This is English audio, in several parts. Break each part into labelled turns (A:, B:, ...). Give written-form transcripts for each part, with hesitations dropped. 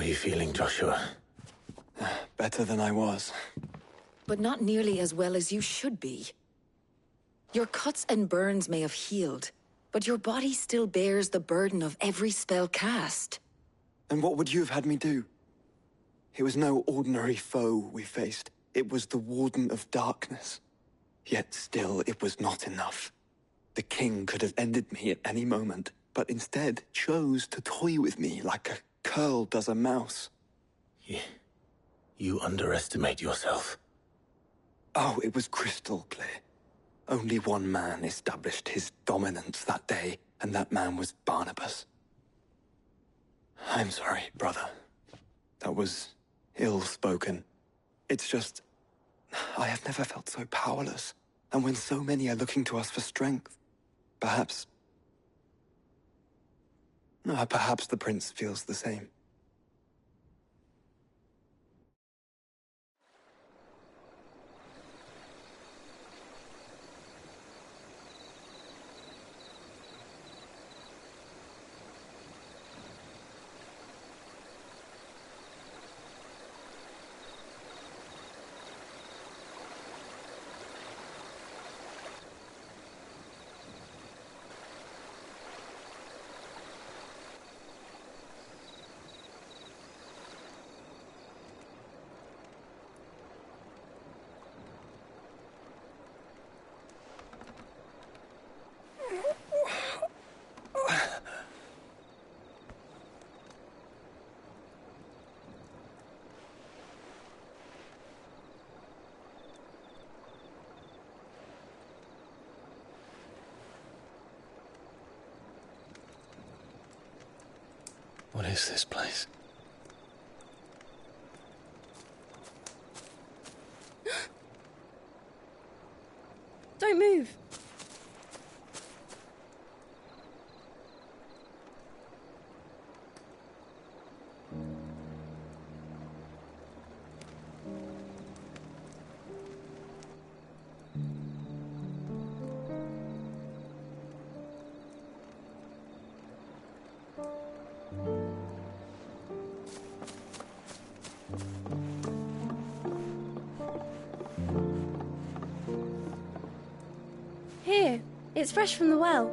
A: are you feeling, Joshua?
B: Better than I was.
C: But not nearly as well as you should be. Your cuts and burns may have healed, but your body still bears the burden of every spell cast.
B: And what would you have had me do? It was no ordinary foe we faced. It was the Warden of Darkness. Yet still, it was not enough. The king could have ended me at any moment, but instead chose to toy with me like a curl does a mouse.
A: You underestimate yourself.
B: Oh, it was crystal clear. Only one man established his dominance that day, and that man was Barnabas. I'm sorry, brother. That was ill-spoken. It's just, I have never felt so powerless. And when so many are looking to us for strength, perhaps the prince feels the same.
A: What is this place?
D: Don't move! Here, it's fresh from the well.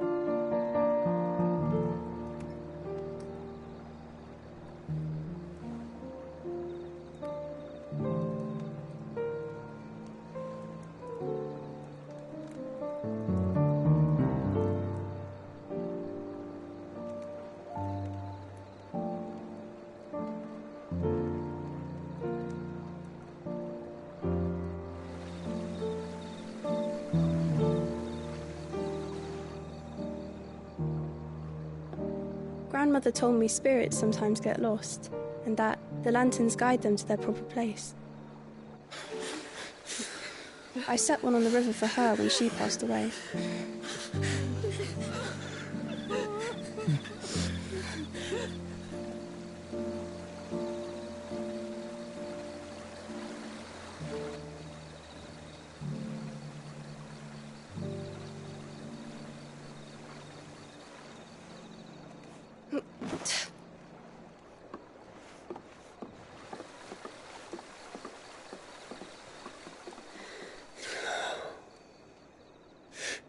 D: Grandmother told me spirits sometimes get lost, and that the lanterns guide them to their proper place. I set one on the river for her when she passed away.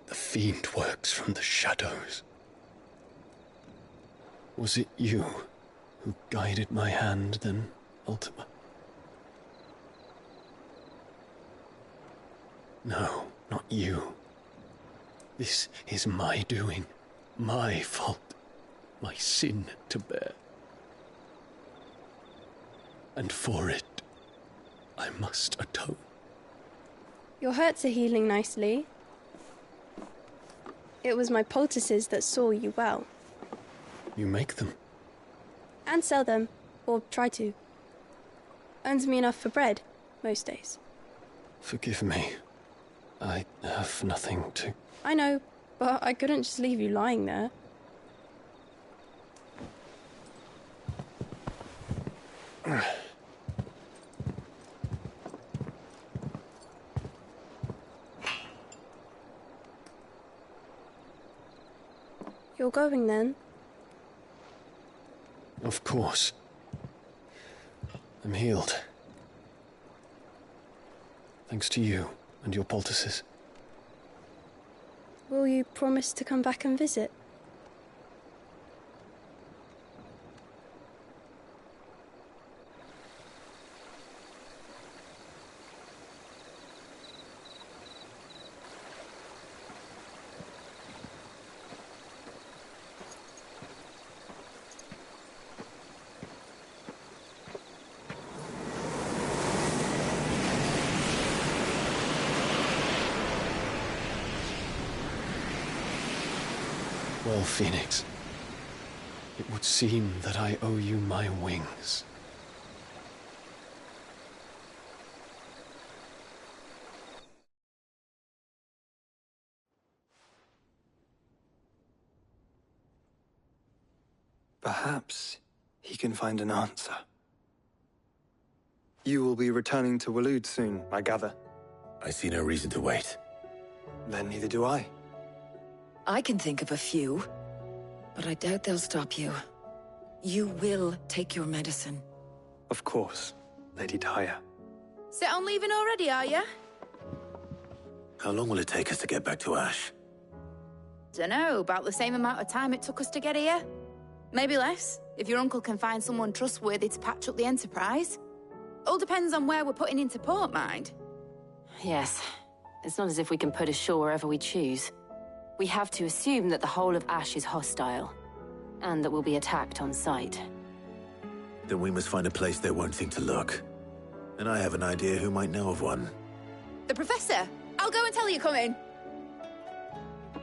A: The fiend works from the shadows. Was it you who guided my hand then, Ultima? No, not you. This is my doing, my fault, my sin to bear. And for it, I must atone.
D: Your hurts are healing nicely. It was my poultices that saw you well.
A: You make them?
D: And sell them, or try to. Earns me enough for bread, most days.
A: Forgive me. I have nothing to...
D: I know, but I couldn't just leave you lying there. You're going then?
A: Of course. I'm healed. Thanks to you and your poultices.
D: Will you promise to come back and visit?
A: Well, Phoenix, it would seem that I owe you my wings.
B: Perhaps he can find an answer. You will be returning to Waloed soon, I gather.
E: I see no reason to wait.
B: Then neither do I.
C: I can think of a few, but I doubt they'll stop you. You will take your medicine.
B: Of course, Lady Daya.
F: Set on leaving already, are you?
E: How long will it take us to get back to Ash?
F: Dunno, about the same amount of time it took us to get here. Maybe less, if your uncle can find someone trustworthy to patch up the Enterprise. All depends on where we're putting into port, mind.
G: Yes. It's not as if we can put ashore wherever we choose. We have to assume that the whole of Ash is hostile, and that we'll be attacked on sight.
E: Then we must find a place they won't think to look. And I have an idea who might know of one.
F: The Professor! I'll go and tell you coming!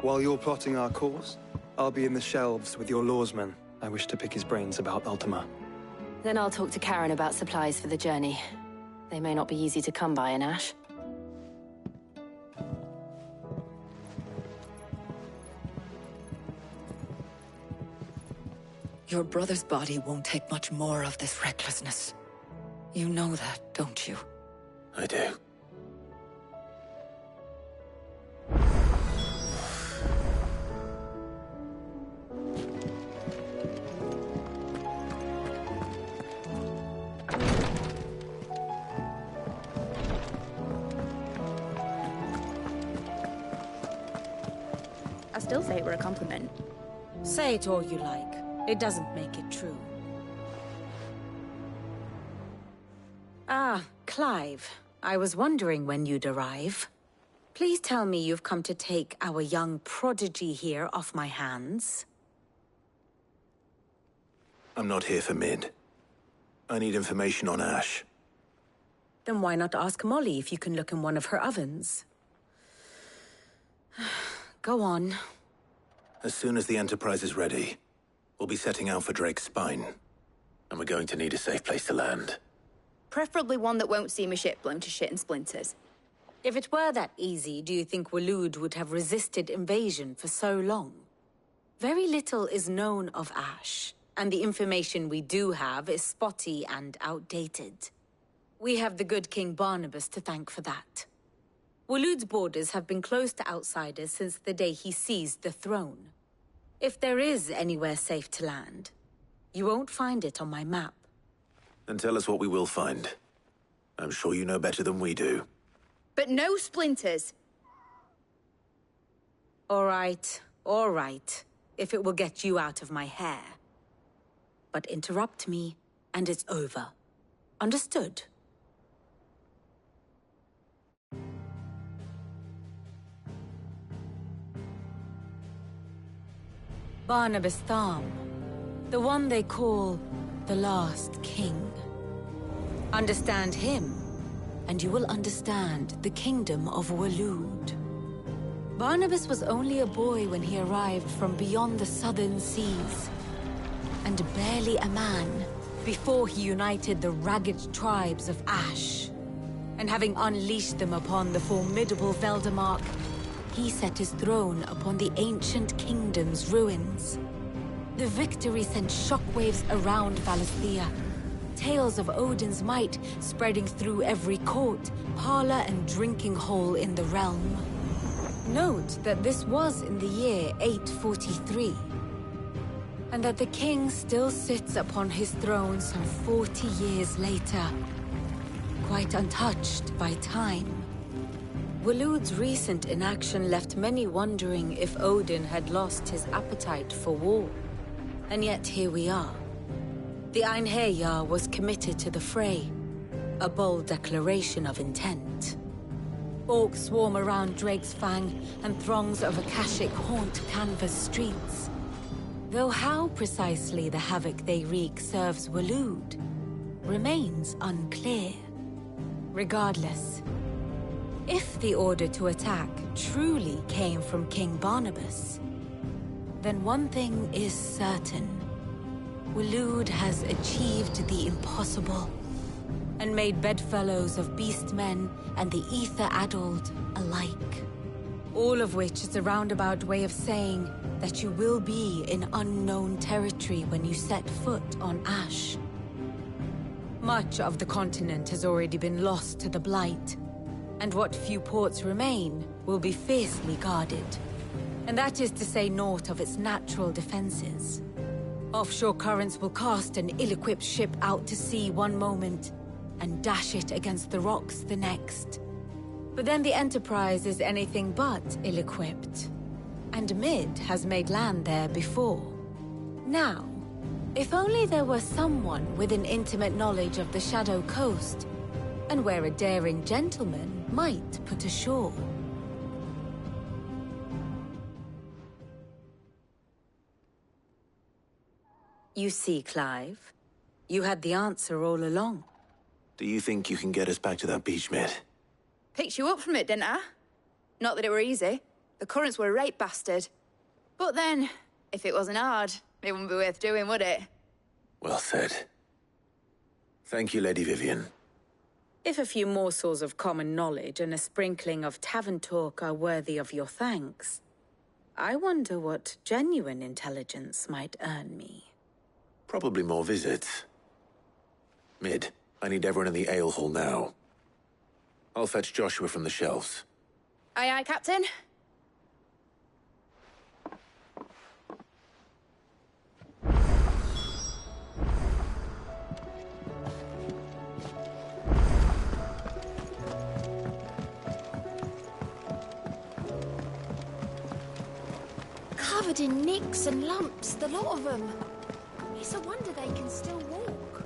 B: While you're plotting our course, I'll be in the shelves with your lawsman. I wish to pick his brains about Ultima.
G: Then I'll talk to Karen about supplies for the journey. They may not be easy to come by in Ash.
C: Your brother's body won't take much more of this recklessness. You know that, don't you?
E: I do.
F: I still say it were a compliment.
H: Say it all you like. It doesn't make it true. Ah, Clive. I was wondering when you'd arrive. Please tell me you've come to take our young prodigy here off my hands.
E: I'm not here for Mid. I need information on Ash.
H: Then why not ask Molly if you can look in one of her ovens? Go on.
E: As soon as the Enterprise is ready, we'll be setting out for Drake's Spine. And we're going to need a safe place to land.
F: Preferably one that won't see my ship blown to shit and splinters.
H: If it were that easy, do you think Waloed would have resisted invasion for so long? Very little is known of Ash, and the information we do have is spotty and outdated. We have the good King Barnabas to thank for that. Waloed's borders have been closed to outsiders since the day he seized the throne. If there is anywhere safe to land, you won't find it on my map.
E: Then tell us what we will find. I'm sure you know better than we do.
F: But no splinters!
H: All right, if it will get you out of my hair. But interrupt me, and it's over. Understood? Barnabas Tharm, the one they call the Last King. Understand him, and you will understand the kingdom of Waloed. Barnabas was only a boy when he arrived from beyond the southern seas, and barely a man before he united the ragged tribes of Ash. And having unleashed them upon the formidable Veldamark, he set his throne upon the ancient kingdom's ruins. The victory sent shockwaves around Valisthea. Tales of Odin's might spreading through every court, parlor, and drinking hole in the realm. Note that this was in the year 843. and that the king still sits upon his throne some 40 years later, quite untouched by time. Waloed's recent inaction left many wondering if Odin had lost his appetite for war. And yet here we are. The Einherjar was committed to the fray, a bold declaration of intent. Orcs swarm around Drake's Fang, and throngs of Akashic haunt Canvas streets. Though how precisely the havoc they wreak serves Waloed remains unclear. Regardless, if the order to attack truly came from King Barnabas, then one thing is certain. Waloed has achieved the impossible, and made bedfellows of beastmen and the ether-addled alike. All of which is a roundabout way of saying that you will be in unknown territory when you set foot on Ash. Much of the continent has already been lost to the Blight, and what few ports remain will be fiercely guarded. And that is to say naught of its natural defenses. Offshore currents will cast an ill-equipped ship out to sea one moment, and dash it against the rocks the next. But then the Enterprise is anything but ill-equipped, and Mid has made land there before. Now, if only there were someone with an intimate knowledge of the Shadow Coast, and where a daring gentleman might put ashore. You see, Clive, you had the answer all along.
E: Do you think you can get us back to that beach, Mid?
F: Picked you up from it, didn't I? Not that it were easy. The currents were a right bastard. But then, if it wasn't hard, it wouldn't be worth doing, would it?
E: Well said. Thank you, Lady Vivian.
H: If a few morsels of common knowledge and a sprinkling of tavern talk are worthy of your thanks, I wonder what genuine intelligence might earn me.
E: Probably more visits. Mid, I need everyone in the ale hall now. I'll fetch Joshua from the shelves.
F: Aye, aye, Captain.
I: Covered in nicks and lumps, the lot of them. It's a wonder they can still walk.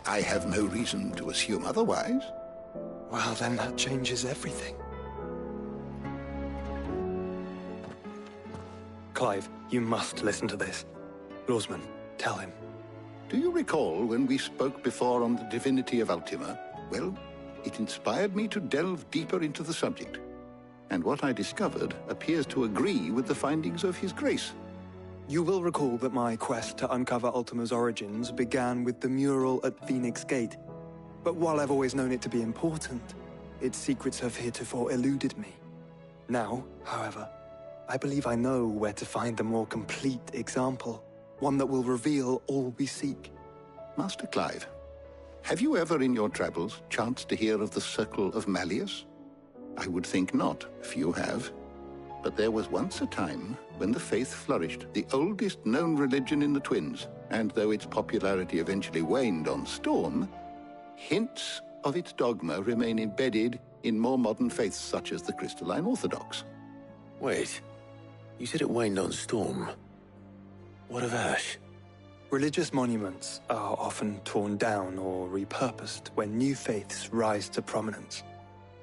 J: I have no reason to assume otherwise.
B: Well, then that changes everything. Clive, you must listen to this. Lawsman, tell him.
J: Do you recall when we spoke before on the divinity of Ultima? Well, it inspired me to delve deeper into the subject. And what I discovered appears to agree with the findings of His Grace.
B: You will recall that my quest to uncover Ultima's origins began with the mural at Phoenix Gate. But while I've always known it to be important, its secrets have heretofore eluded me. Now, however, I believe I know where to find the more complete example, one that will reveal all we seek.
J: Master Clive, have you ever in your travels chanced to hear of the Circle of Malleus? I would think not, if you have. But there was once a time when the faith flourished, the oldest known religion in the Twins, and though its popularity eventually waned on Storm, hints of its dogma remain embedded in more modern faiths such as the Crystalline Orthodox.
E: Wait, you said it waned on Storm. What of Ash?
B: Religious monuments are often torn down or repurposed when new faiths rise to prominence.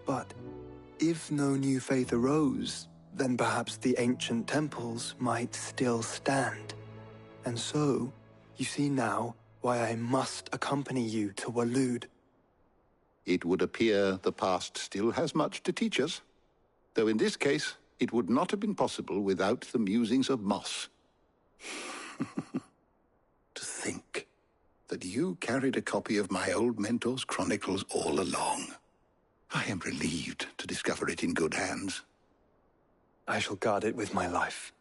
B: But if no new faith arose, then perhaps the ancient temples might still stand. And so, you see now why I must accompany you to Waloed.
J: It would appear the past still has much to teach us, though in this case, it would not have been possible without the musings of Moss. To think that you carried a copy of my old mentor's chronicles all along. I am relieved to discover it in good hands.
B: I shall guard it with my life.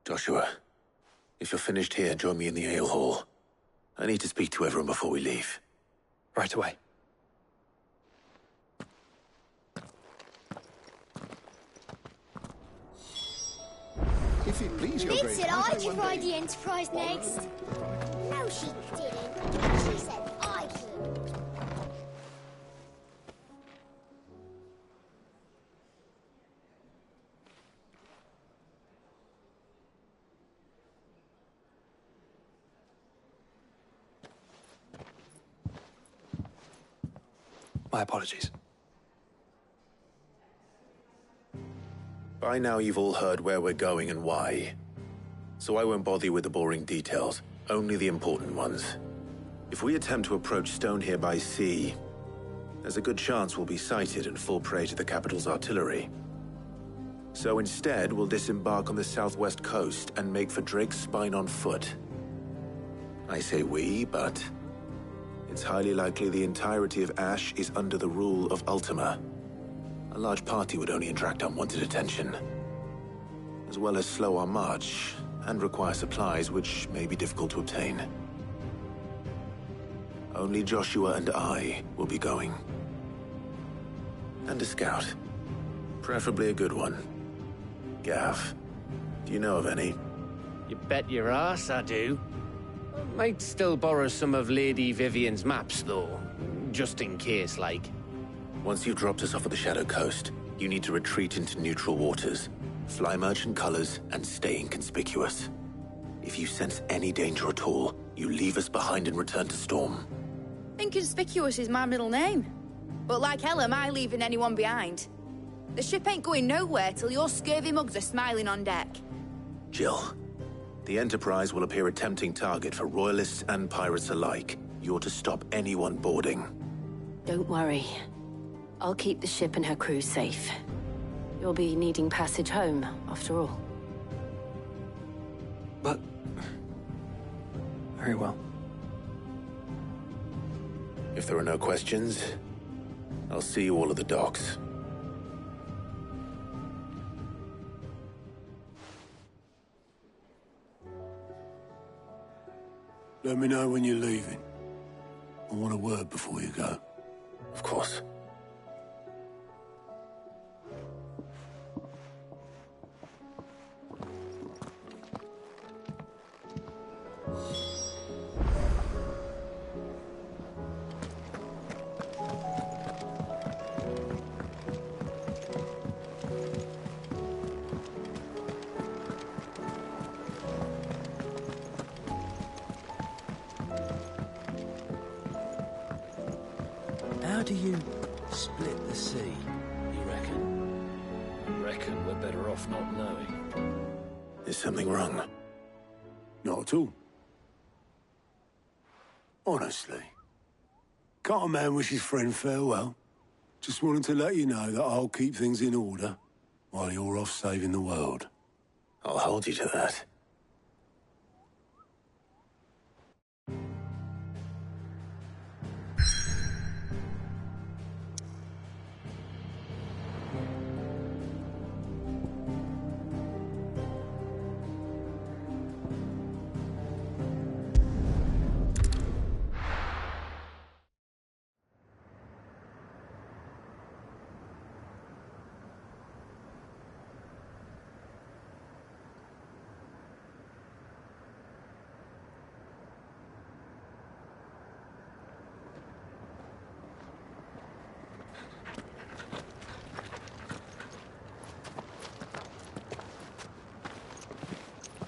E: Joshua, If you're finished here, join me in the ale hall. I need to speak to everyone before we leave.
A: Right away.
J: If it please your
I: Lynn
J: grace,
I: said
J: might
I: I should
J: one
I: ride
J: day-
I: the Enterprise next. No, she didn't. She said I could.
A: My apologies.
E: By now you've all heard where we're going and why. So I won't bother you with the boring details, only the important ones. If we attempt to approach Stone here by sea, there's a good chance we'll be sighted and fall prey to the capital's artillery. So instead, we'll disembark on the southwest coast and make for Drake's Spine on foot. I say we, but it's highly likely the entirety of Ash is under the rule of Ultima. A large party would only attract unwanted attention, as well as slow our march and require supplies which may be difficult to obtain. Only Joshua and I will be going. And a scout. Preferably a good one. Gav, do you know of any?
K: You bet your ass I do. Might still borrow some of Lady Vivian's maps, though. Just in case, like.
E: Once you've dropped us off at the Shadow Coast, you need to retreat into neutral waters, fly merchant colors, and stay inconspicuous. If you sense any danger at all, you leave us behind and return to Storm.
F: Inconspicuous is my middle name. But like hell am I leaving anyone behind. The ship ain't going nowhere till your scurvy mugs are smiling on deck.
E: Jill, the Enterprise will appear a tempting target for royalists and pirates alike. You're to stop anyone boarding.
G: Don't worry. I'll keep the ship and her crew safe. You'll be needing passage home, after all.
A: But... very well.
E: If there are no questions, I'll see you all at the docks.
L: Let me know when you're leaving. I want a word before you go.
E: Of course.
M: How do you split the sea, you reckon?
N: Reckon we're better off not knowing.
E: Is something wrong?
L: Not at all. Honestly. Can't a man wish his friend farewell? Just wanted to let you know that I'll keep things in order while you're off saving the world.
E: I'll hold you to that.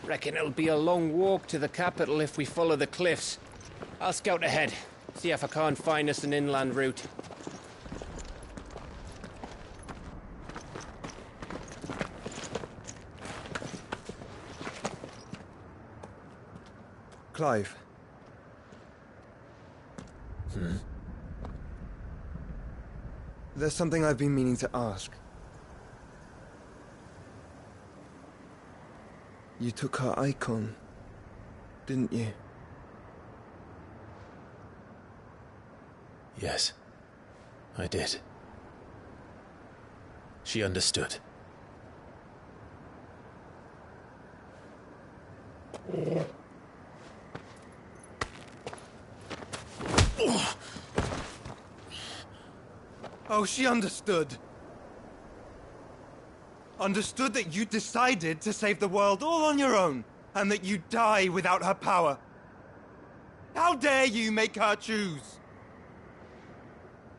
K: Reckon it'll be a long walk to the capital if we follow the cliffs. I'll scout ahead, see if I can't find us an inland route.
O: Clive. There's something I've been meaning to ask. You took her icon, didn't you?
A: Yes, I did. She understood.
O: Oh, she understood. Understood that you decided to save the world all on your own, and that you'd die without her power. How dare you make her choose?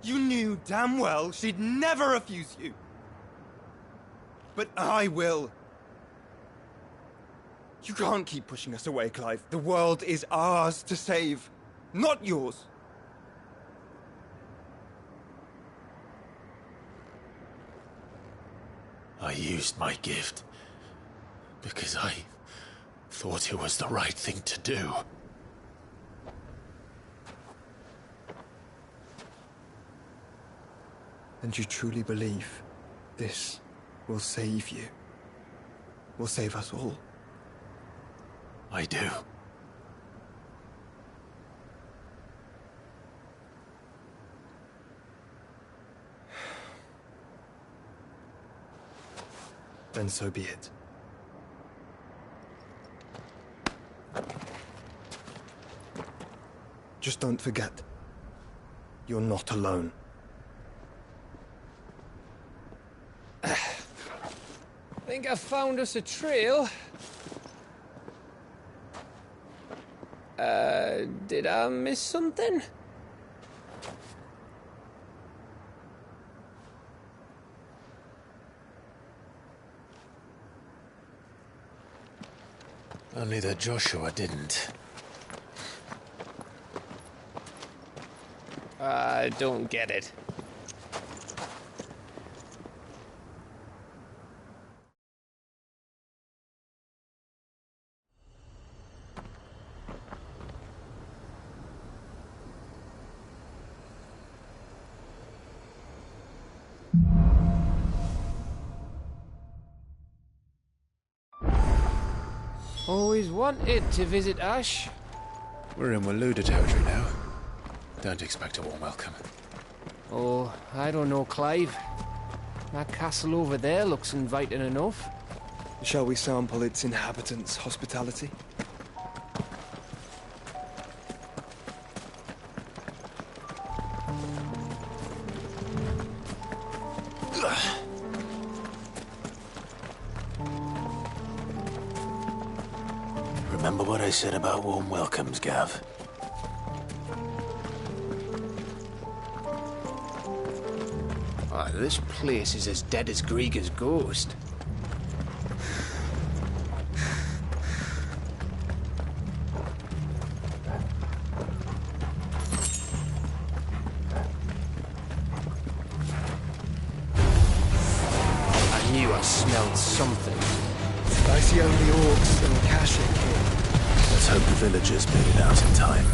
O: You knew damn well she'd never refuse you. But I will. You can't keep pushing us away, Clive. The world is ours to save, not yours.
A: I used my gift because I thought it was the right thing to do.
O: And you truly believe this will save you? Will save us all?
A: I do.
O: Then so be it. Just don't forget, you're not alone.
K: Think I found us a trail. Did I miss something?
A: Only that Joshua didn't.
K: I don't get it. Always wanted to visit Ash.
A: We're in Waluda territory now. Don't expect a warm welcome.
K: Oh, I don't know, Clive. That castle over there looks inviting enough.
O: Shall we sample its inhabitants' hospitality?
A: Remember what I said about warm welcomes, Gav?
K: Oh, this place is as dead as Grieger's ghost. I knew I smelled something.
O: I see only orcs and Kashik here.
A: Let's hope the villagers made it out in time.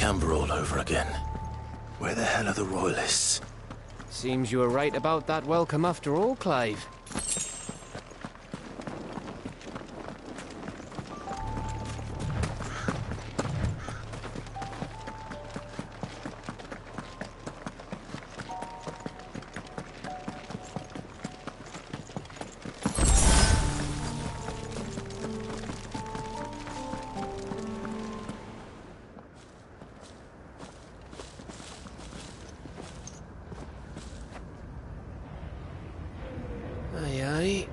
E: Camber all over again. Where the hell are the royalists?
K: Seems you were right about that welcome after all, Clive. Aye, aye.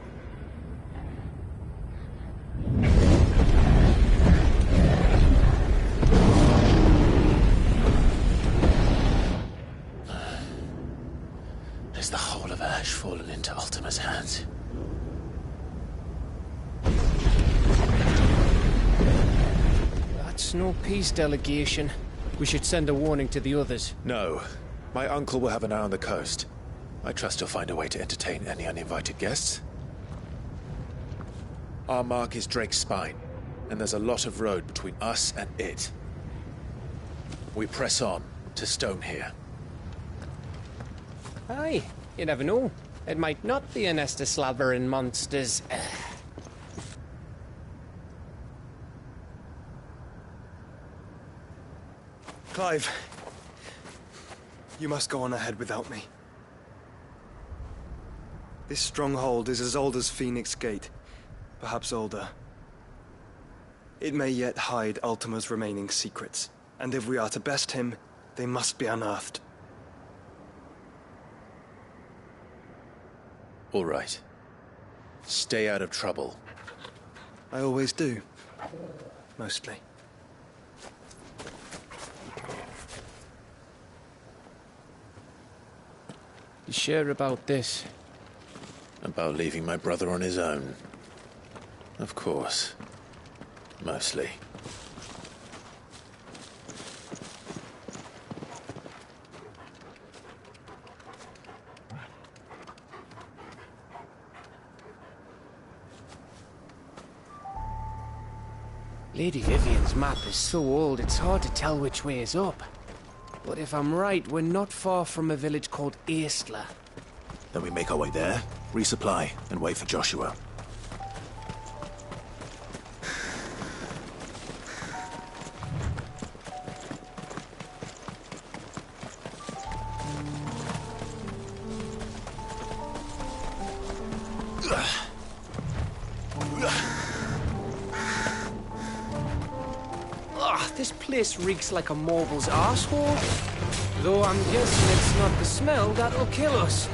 A: Is the whole of Ash fallen into Ultima's hands?
K: That's no peace delegation. We should send a warning to the others.
E: No. My uncle will have an eye on the coast. I trust he'll find a way to entertain any uninvited guests. Our mark is Drake's Spine, and there's a lot of road between us and it. We press on to Stone here.
K: Aye, you never know. It might not be a nest of slabbering monsters.
O: Clive, you must go on ahead without me. This stronghold is as old as Phoenix Gate, perhaps older. It may yet hide Ultima's remaining secrets, and if we are to best him, they must be unearthed.
E: All right. Stay out of trouble.
O: I always do. Mostly.
K: You sure about this?
E: About leaving my brother on his own. Of course. Mostly.
K: Lady Vivian's map is so old it's hard to tell which way is up. But if I'm right, we're not far from a village called Aistla.
E: Then we make our way there, resupply, and wait for Joshua.
K: This place reeks like a moble's arsehole. Though I'm guessing it's not the smell that'll kill us.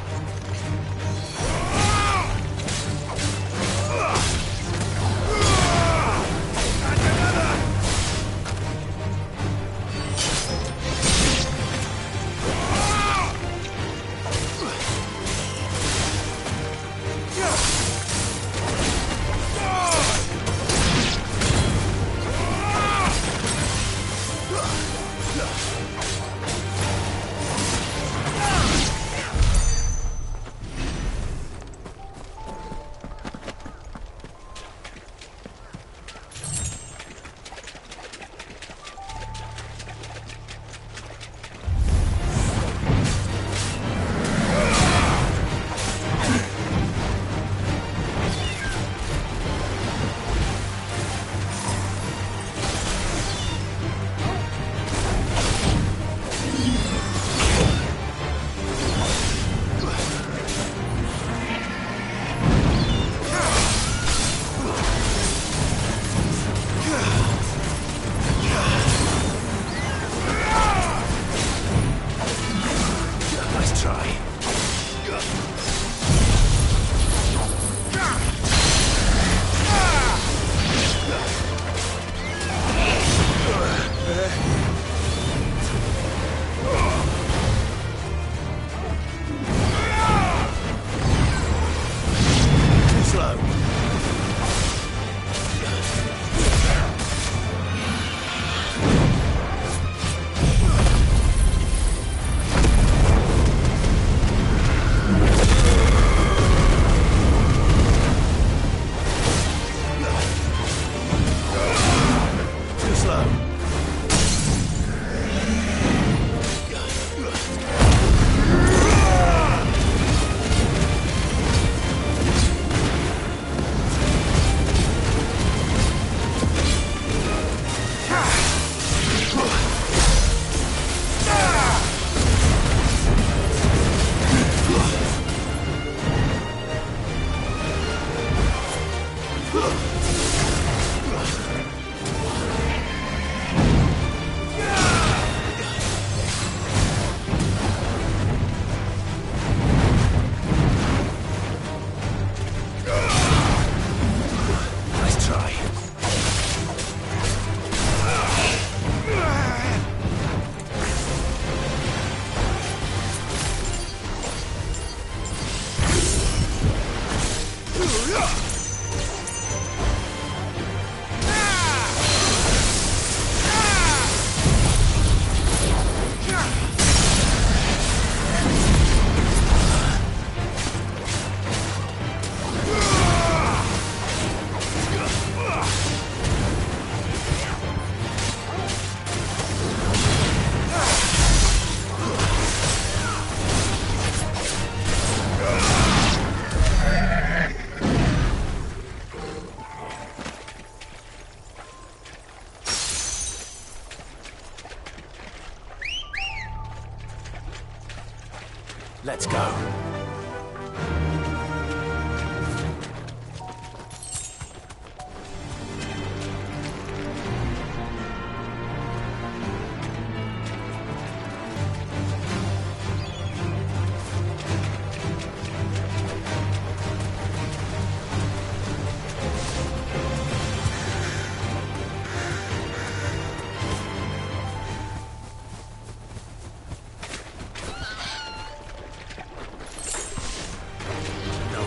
P: Let's go.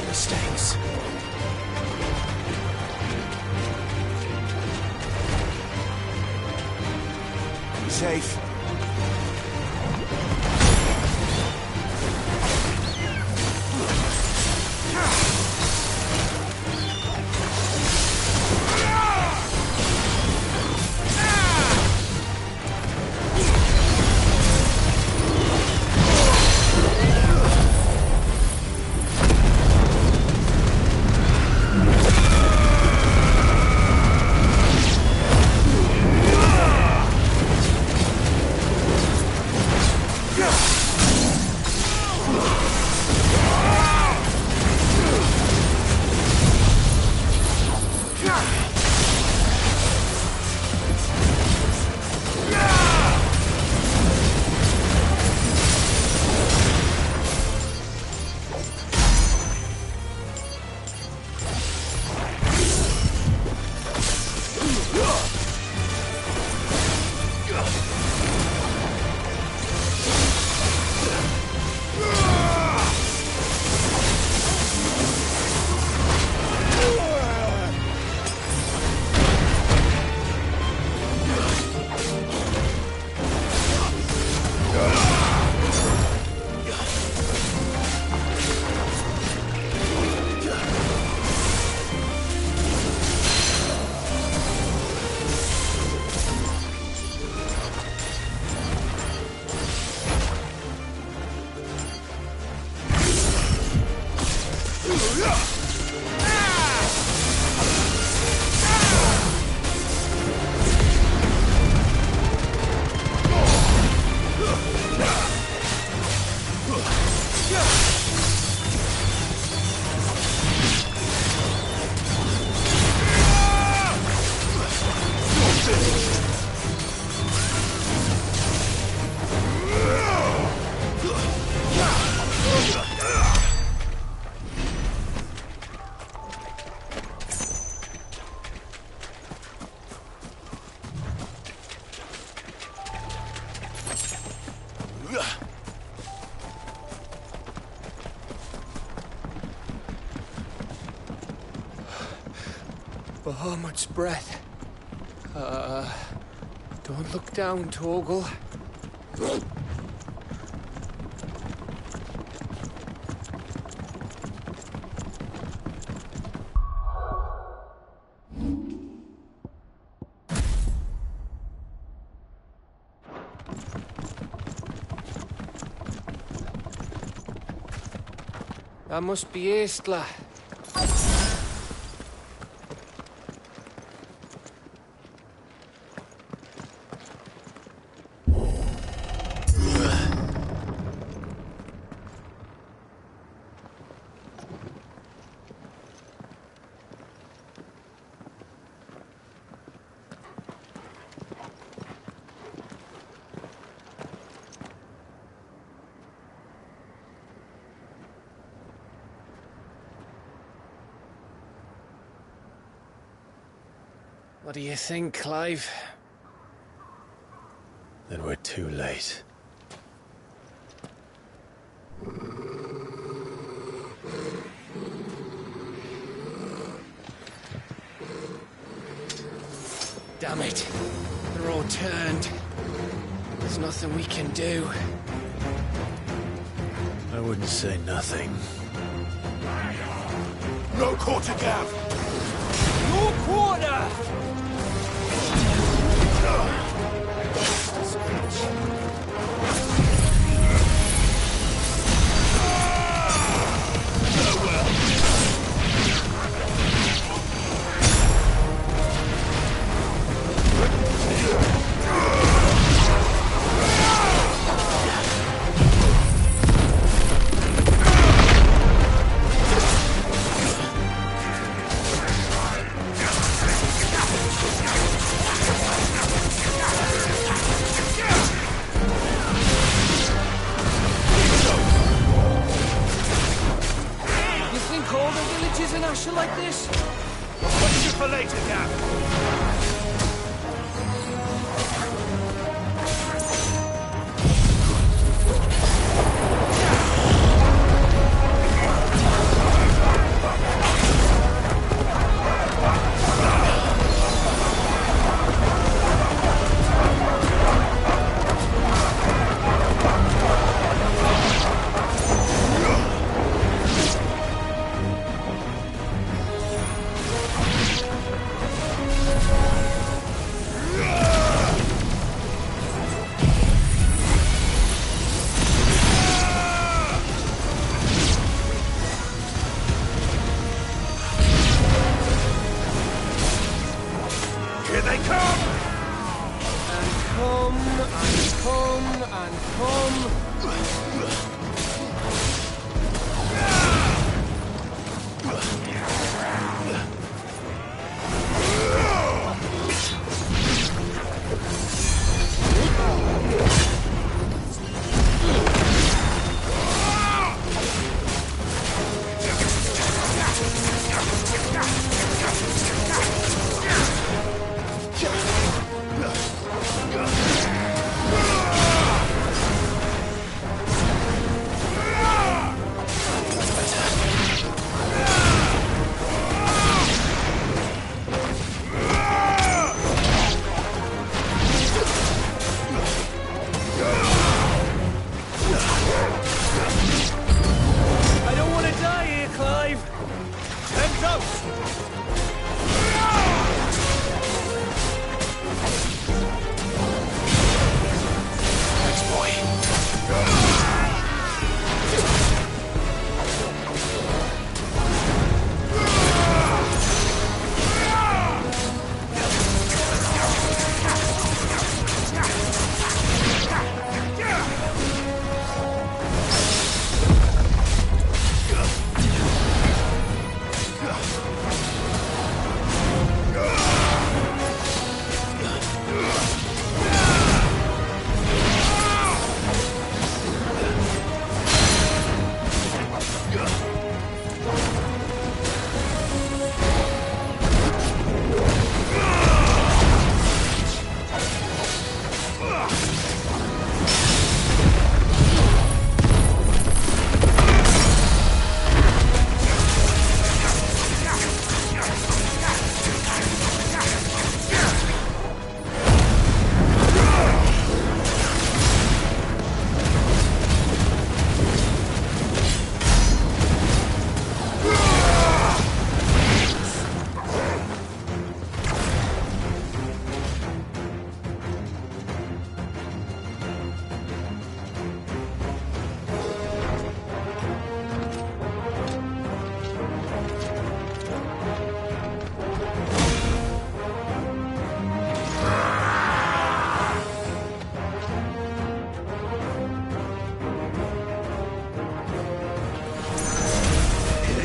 P: Mistakes. Be safe.
K: Bahamut's breath. Don't look down, Torgal. That must be Estla. What do you think, Clive?
A: Then we're too late.
K: Damn it. They're all turned. There's nothing we can do.
A: I wouldn't say nothing.
P: No quarter gap!
K: No quarter!
P: Like this? What's it for later, Gap?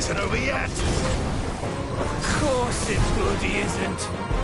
P: isn't over yet! Of course it's good he isn't!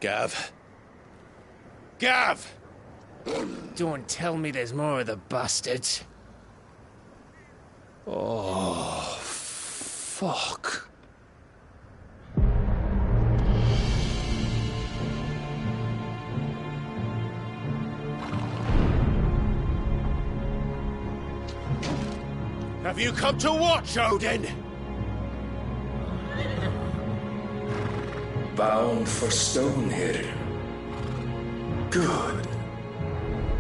E: Gav? Gav!
K: Don't tell me there's more of the bastards. Oh, fuck.
E: Have you come to watch, Odin?
Q: Bound for Stonehill. Good.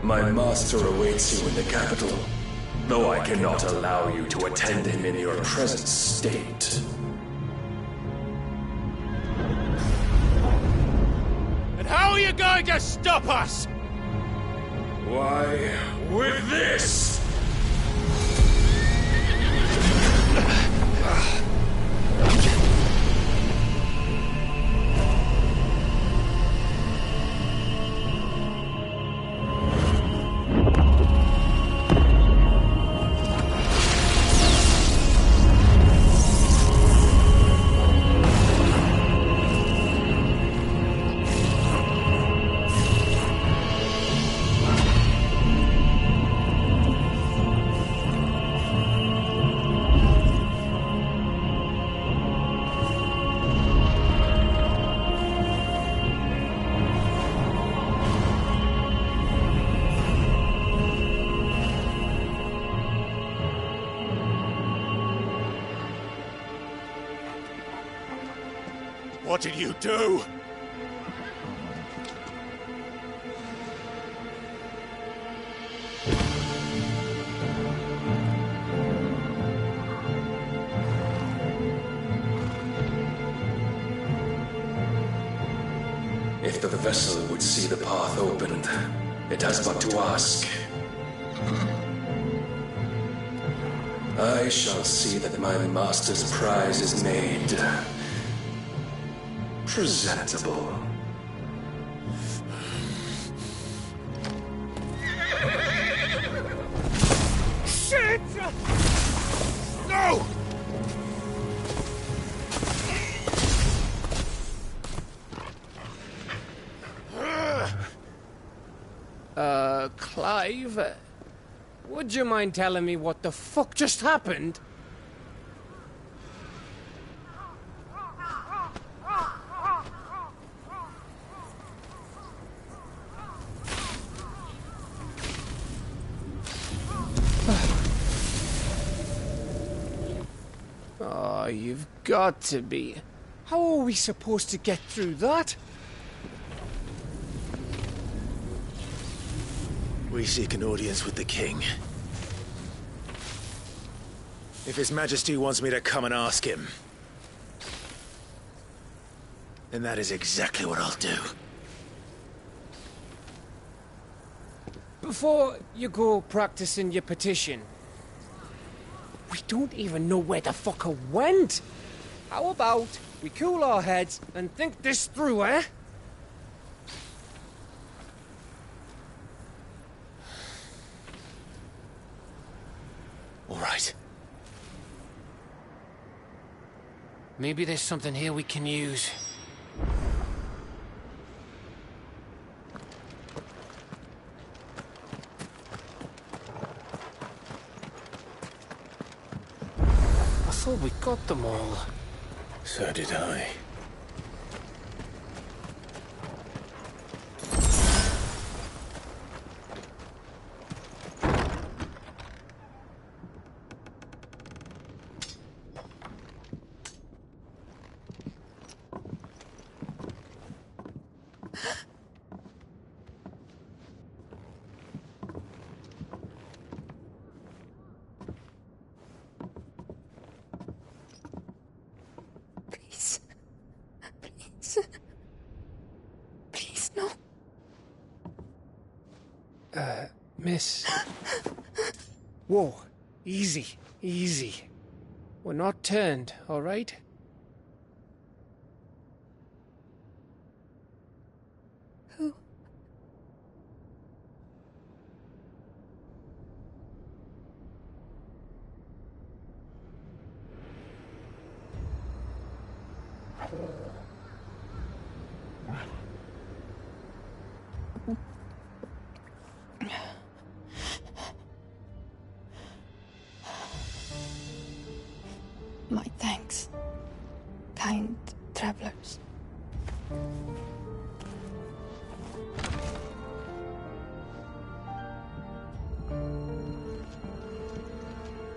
Q: My master awaits you in the capital, though I cannot allow you to attend him in your present state.
E: And how are you going to stop us?
Q: Why, with this!
E: What did you do?
Q: If the vessel would see the path opened, it has but to ask. I shall see that my master's prize is made presentable.
E: Shit! No!
K: Clive? Would you mind telling me what the fuck just happened? Oh, you've got to be. How are we supposed to get through that?
E: We seek an audience with the king. If His Majesty wants me to come and ask him, then that is exactly what I'll do.
K: Before you go practicing your petition, we don't even know where the fucker went. How about we cool our heads and think this through, eh?
E: All right.
K: Maybe there's something here we can use. I thought we got them all.
E: So did I.
C: Please, no.
K: Miss. Whoa. Easy. Easy. We're not turned, all right?
C: Who?
R: My thanks, kind travelers.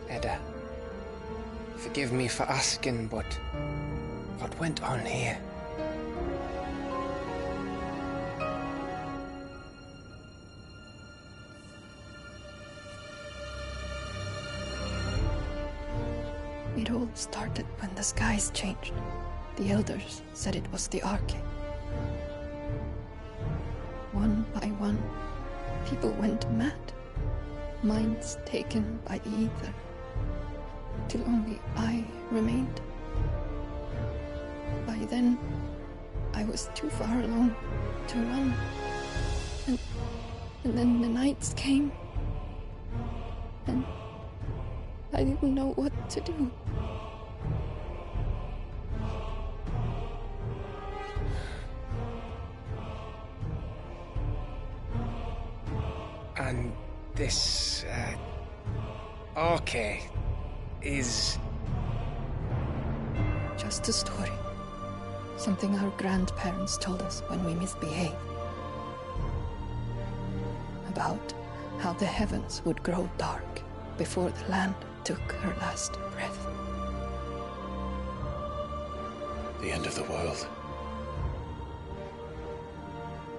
K: Edda, forgive me for asking, but what went on here?
R: It all started when the skies changed. The elders said it was the Arcade. One by one, people went mad. Minds taken by the ether. Till only I remained. By then, I was too far along to run. And then the nights came. And I didn't know what to do.
K: And this, Arcade is...
R: Just a story. Something our grandparents told us when we misbehaved. About how the heavens would grow dark before the land took her last breath.
A: The end of the world.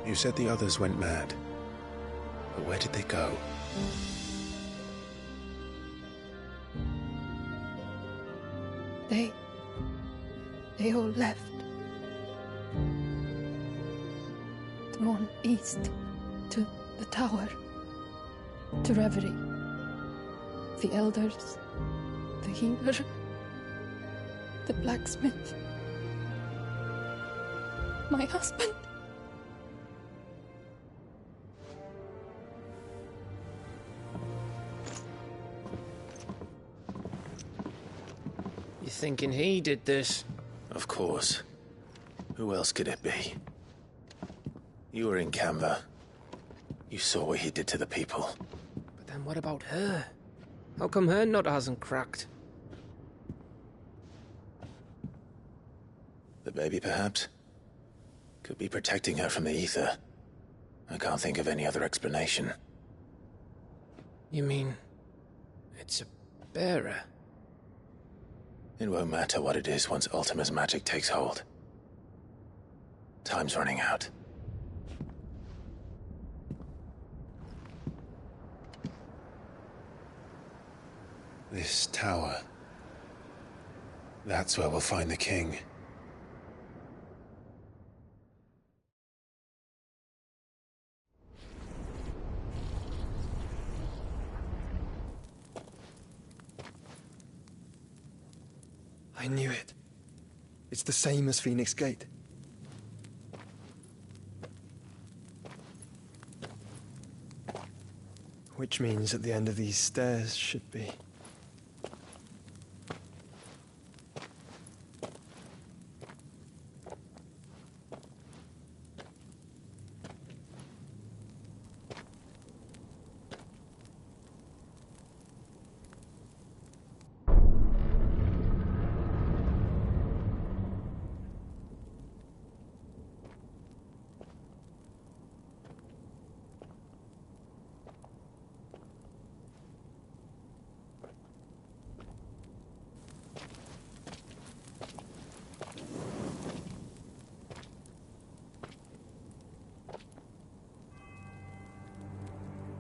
A: You said the others went mad. But where did they go?
R: They all left. Drawn east to the tower. To reverie. The elders. The healer. The blacksmith. My husband.
K: You thinking he did this?
E: Of course. Who else could it be? You were in Canva. You saw what he did to the people.
K: But then what about her? How come her nut hasn't cracked?
E: The baby, perhaps? Could be protecting her from the ether. I can't think of any other explanation.
K: You mean... it's a bearer?
E: It won't matter what it is once Ultima's magic takes hold. Time's running out.
A: This tower. That's where we'll find the king.
O: I knew it. It's the same as Phoenix Gate. Which means at the end of these stairs should be...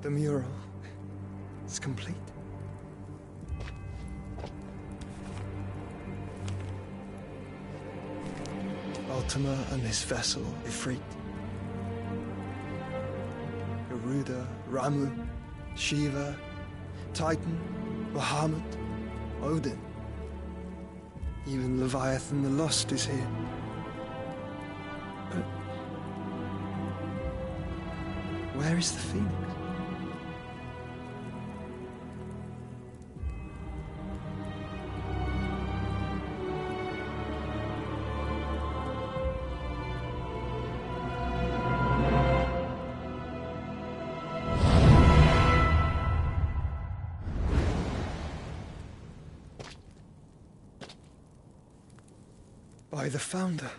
O: The mural is complete. Ultima and his vessel, Ifrit. Garuda, Ramu, Shiva, Titan, Bahamut, Odin. Even Leviathan the Lost is here. But where is the Phoenix? by the Founder.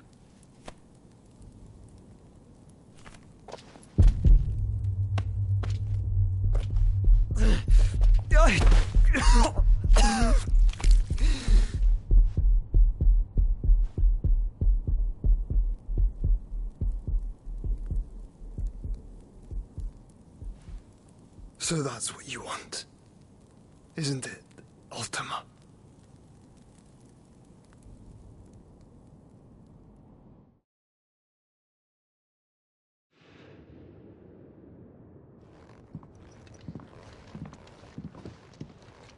O: So that's what you want, isn't it, Ultima?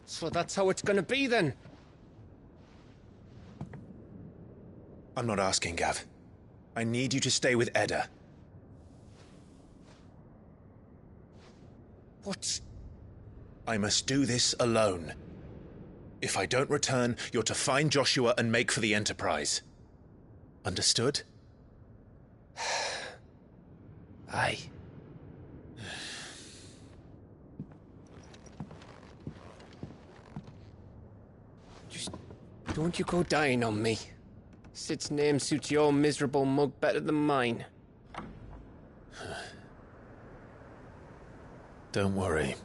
K: So that's how it's gonna be then?
E: I'm not asking, Gav. I need you to stay with Edda.
K: What?
E: I must do this alone. If I don't return, you're to find Joshua and make for the Enterprise. Understood?
K: Aye. Just don't you go dying on me. Sid's name suits your miserable mug better than mine.
E: Don't worry.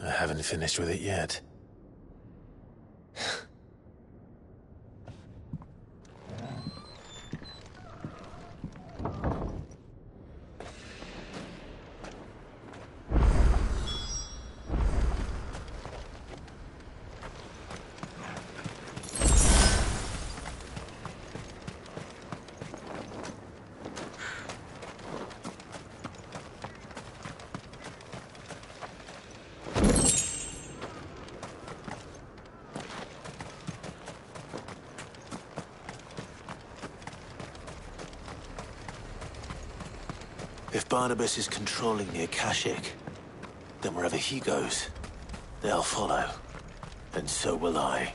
E: I haven't finished with it yet. If Barnabas is controlling the Akashic, then wherever he goes, they'll follow. And so will I.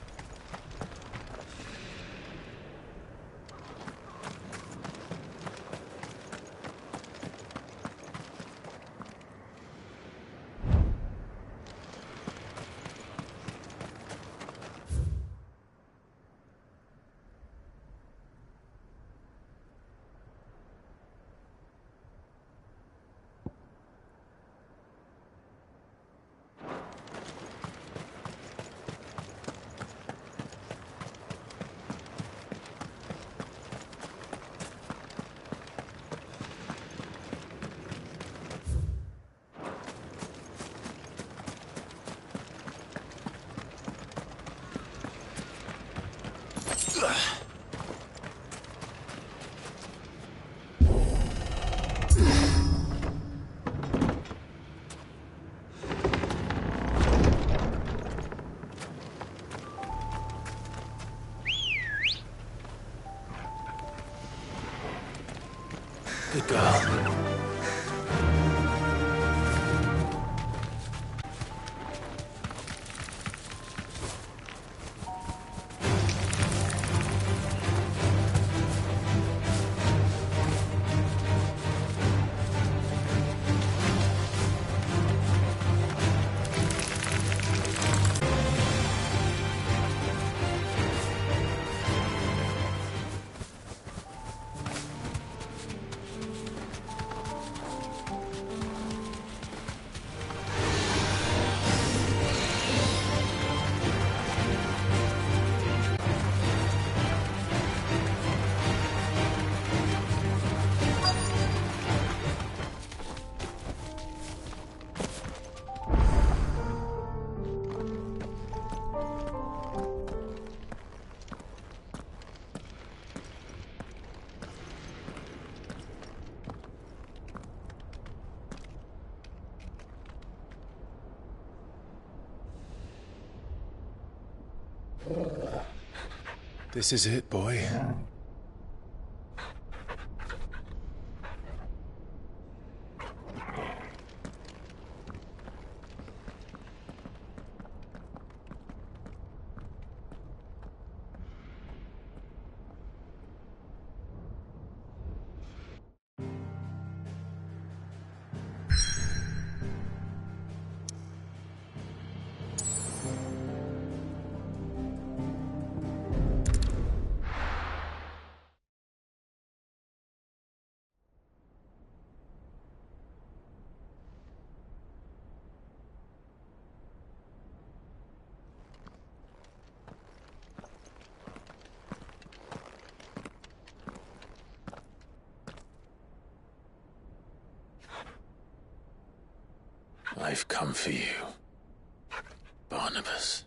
E: Good girl. This is it, boy.
A: I've come for you, Barnabas.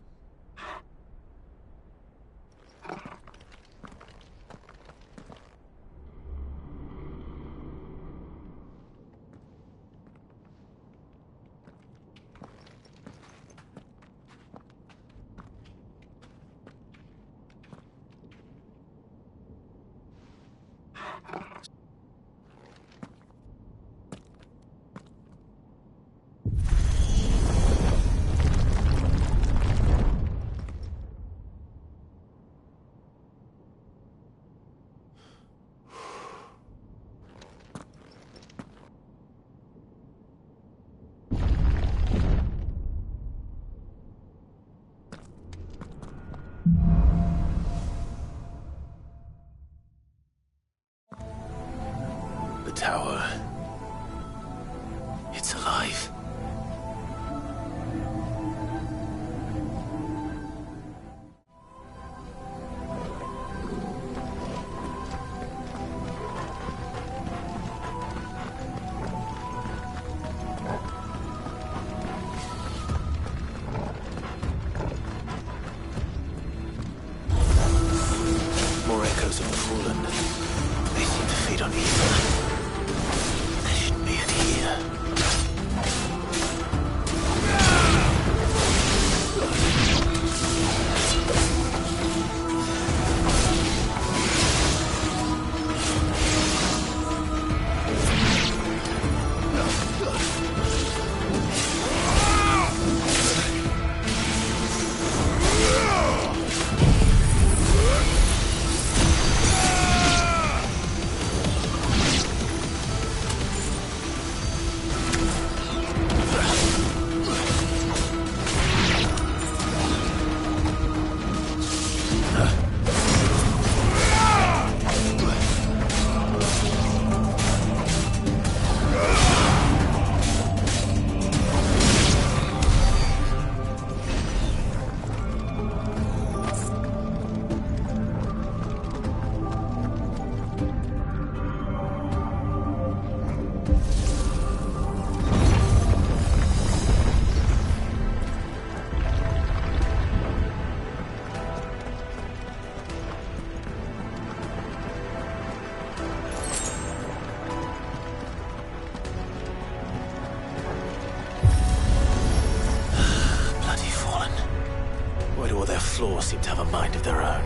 A: The tower. It's alive. More echoes of the fallen. They seem to feed on evil. There should be it here. Bloody fallen. Why do all their flaws seem to have a mind of their own?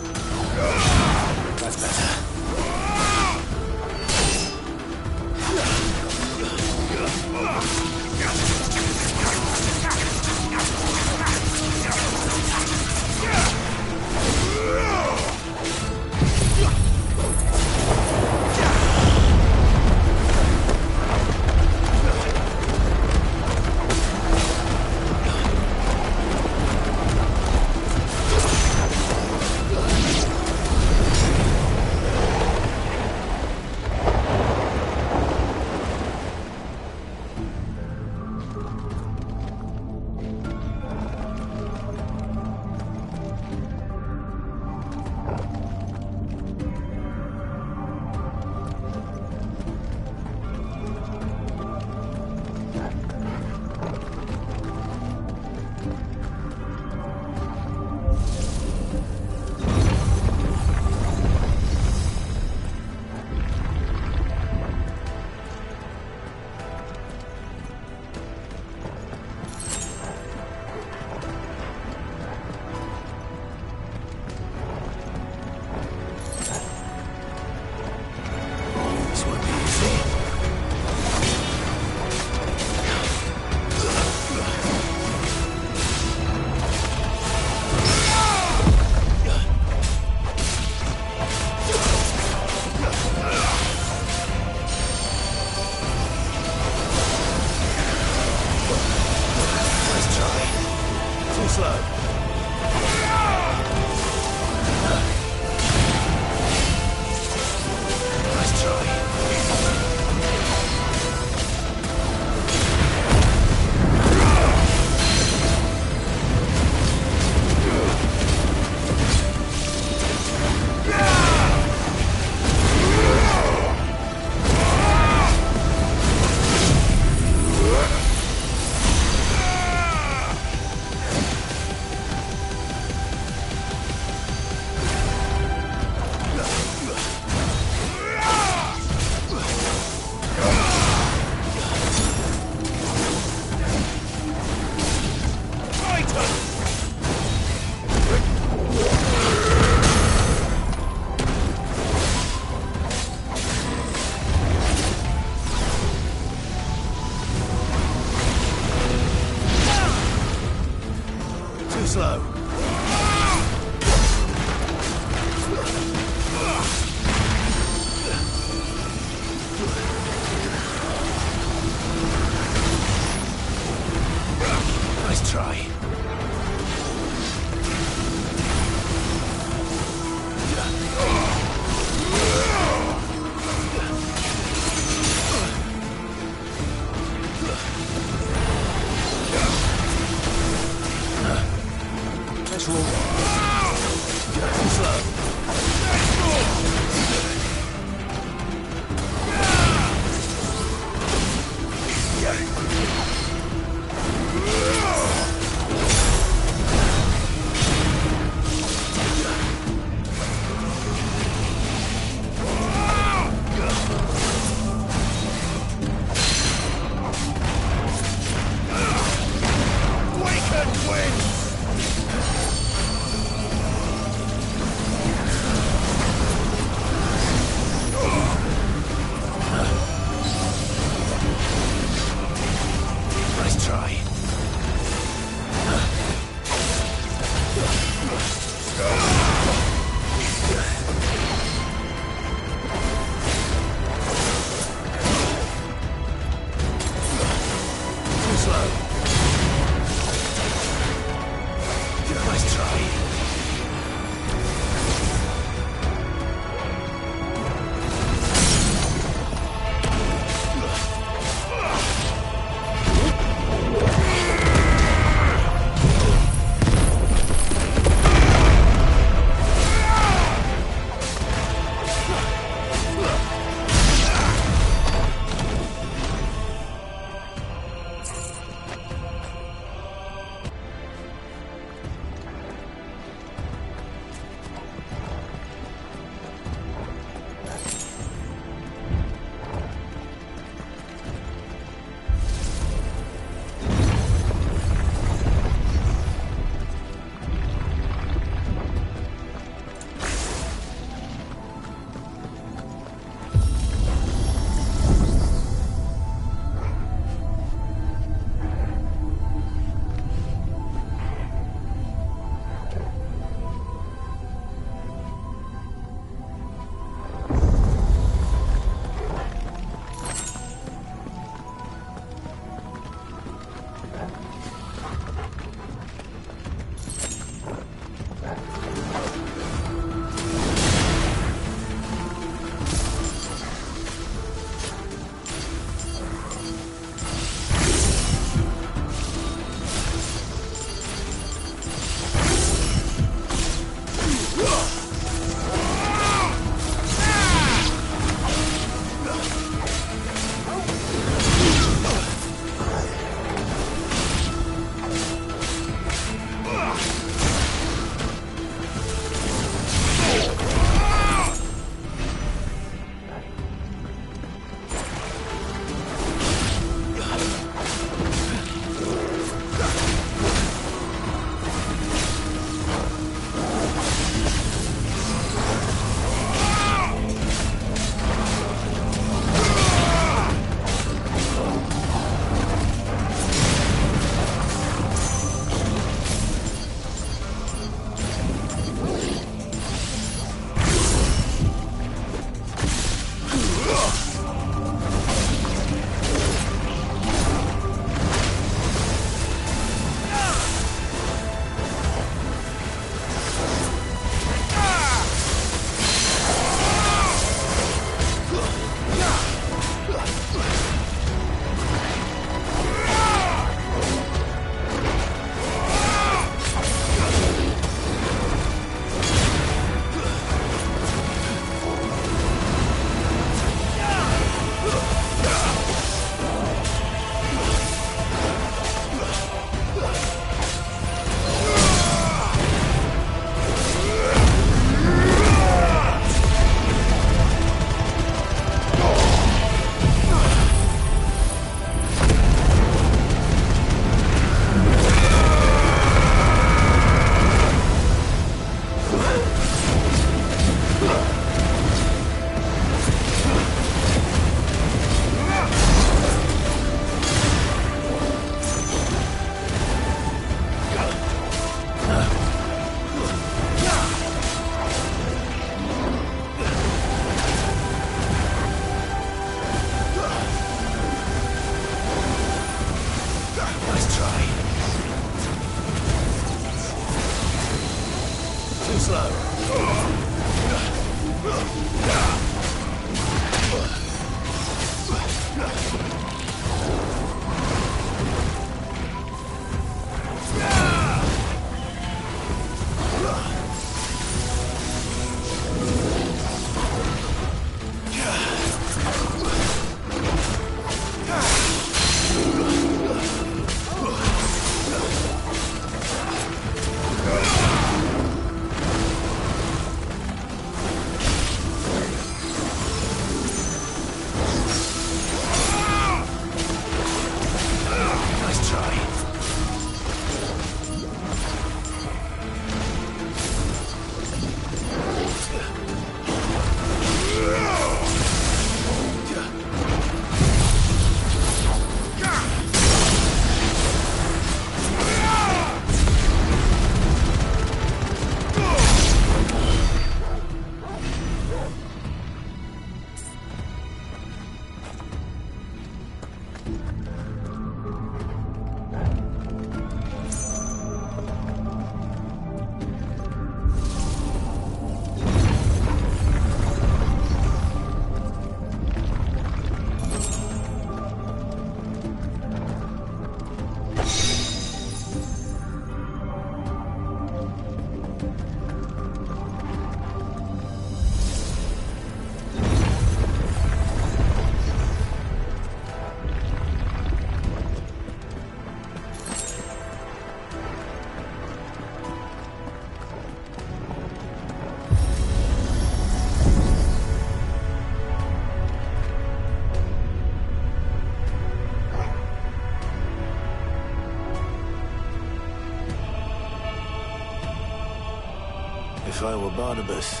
E: If I were Barnabas,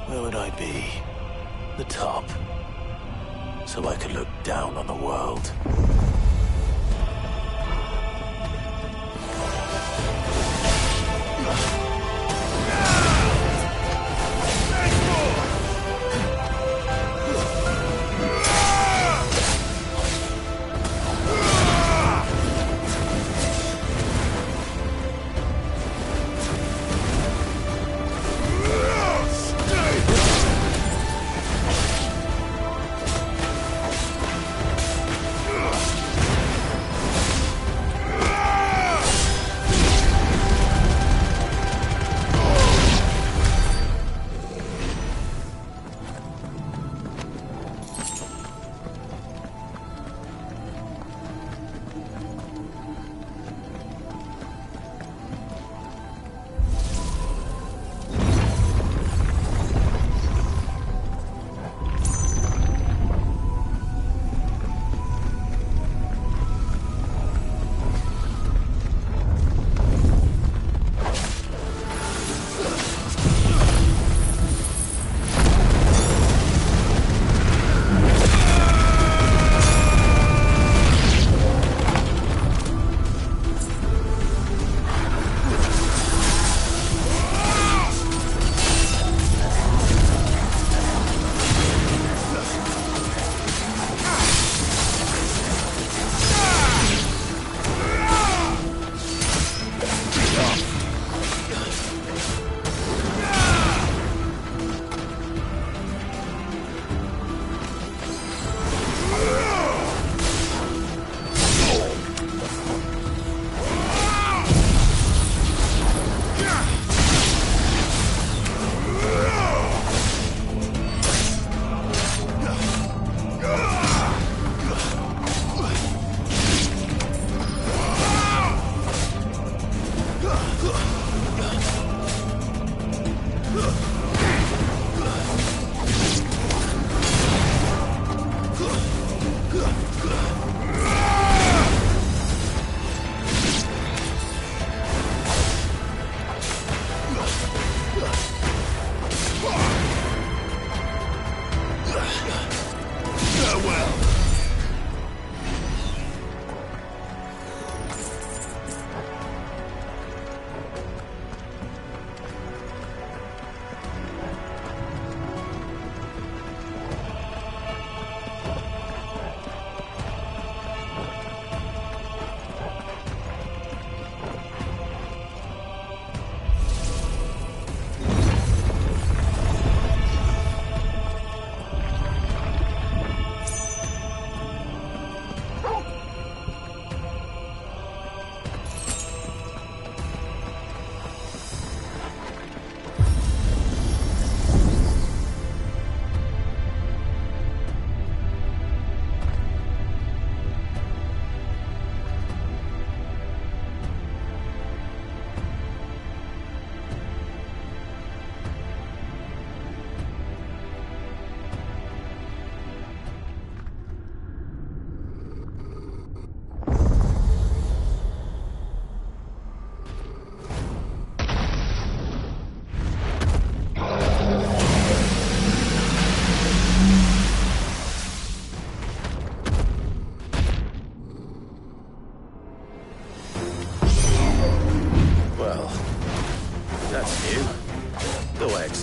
E: where would I be? The top. So I could look down on the world.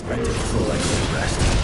P: expected to fall like all the rest.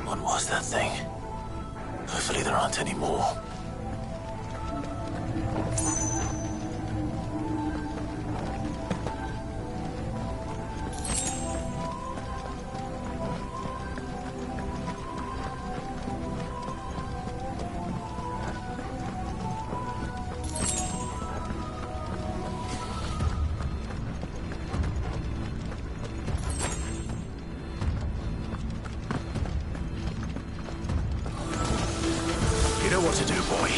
E: What was that thing? Hopefully there aren't any more. You know what to do, boy.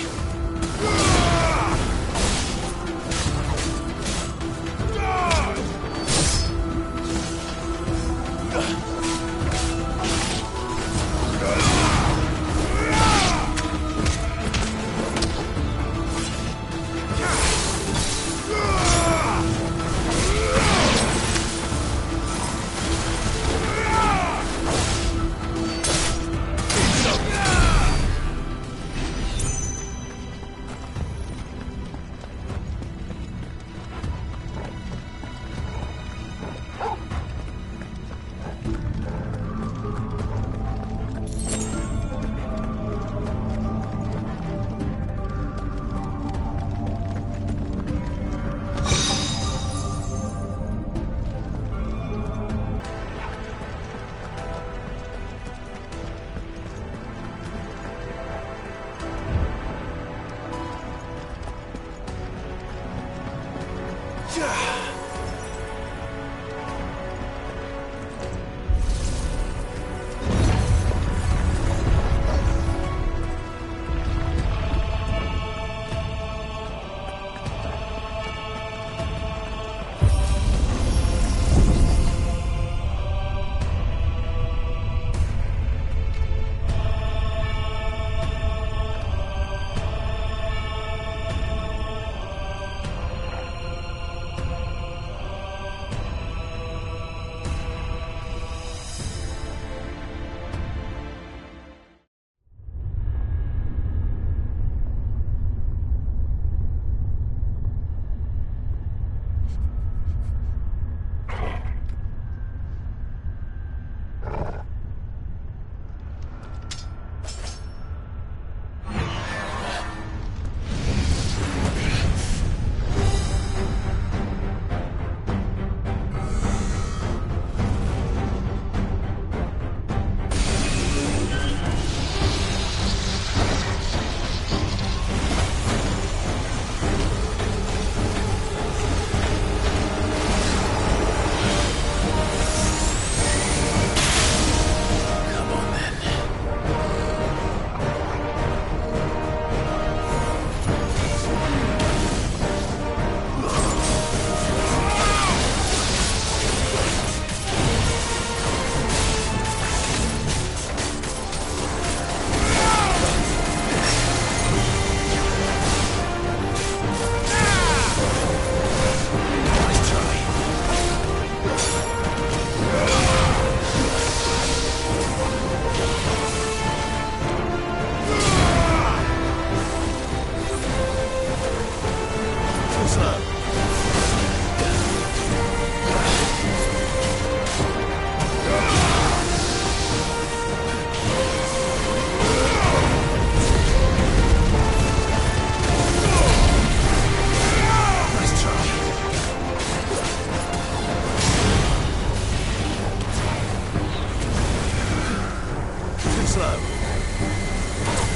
P: slow.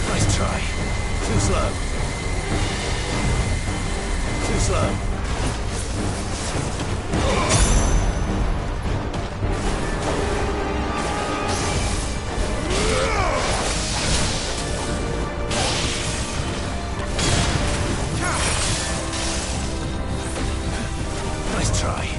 P: Nice try. Too slow. Too slow. Nice try.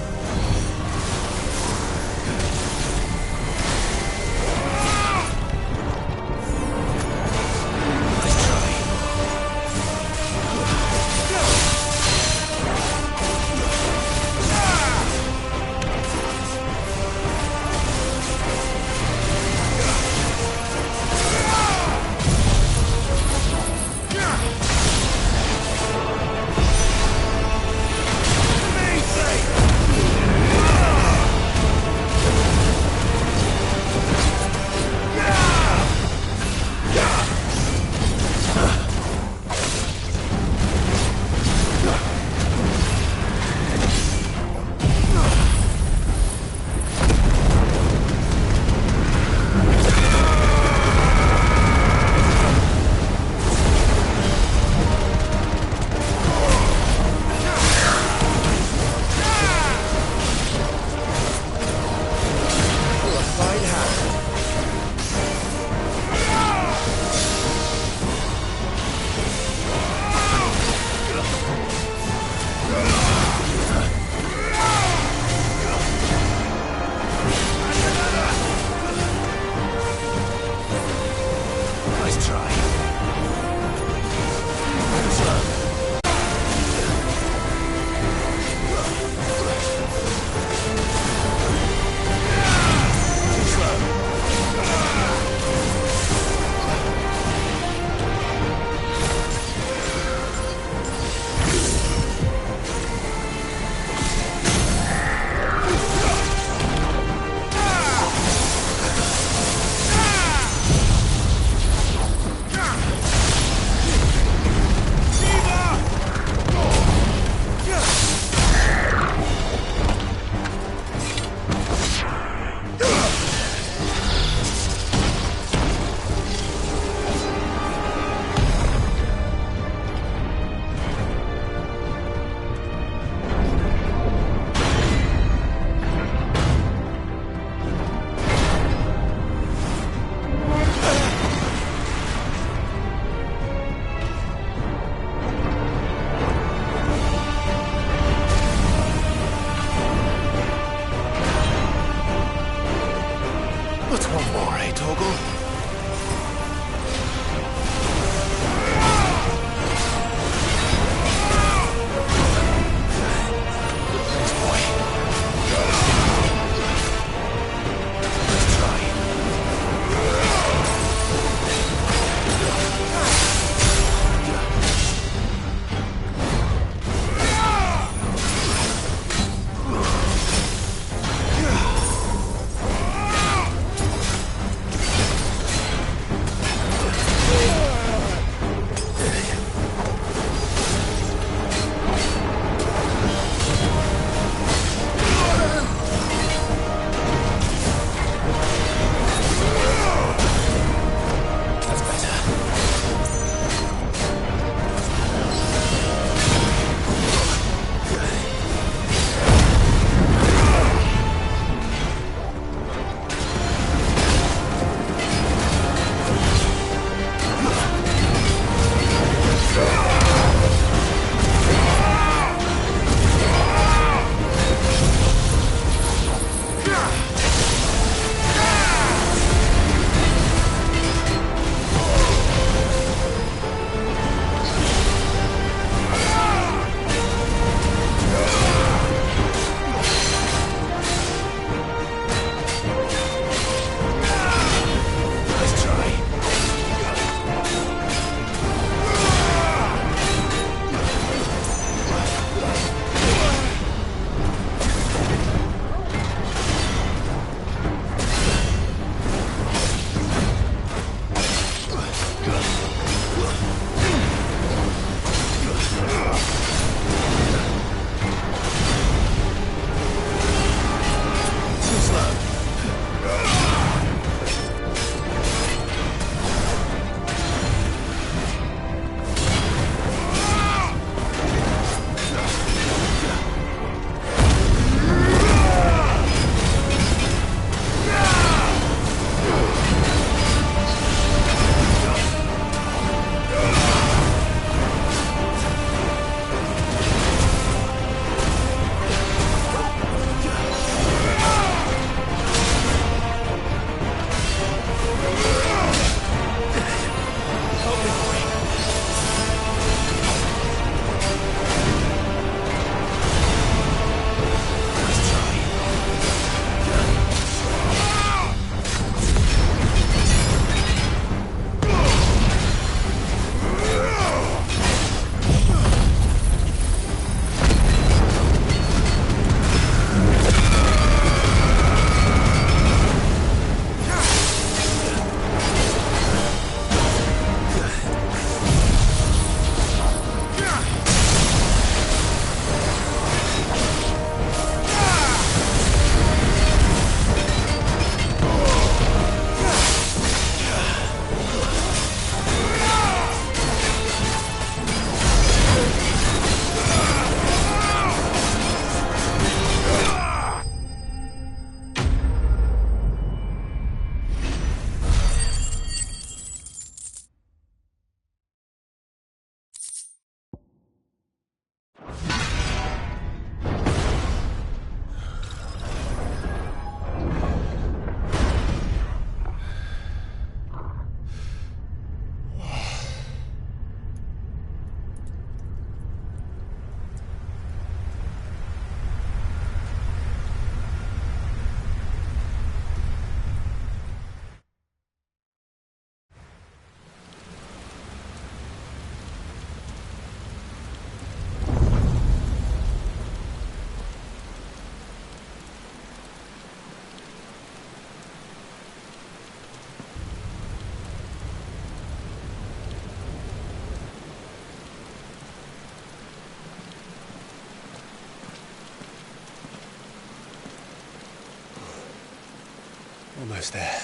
A: Almost there.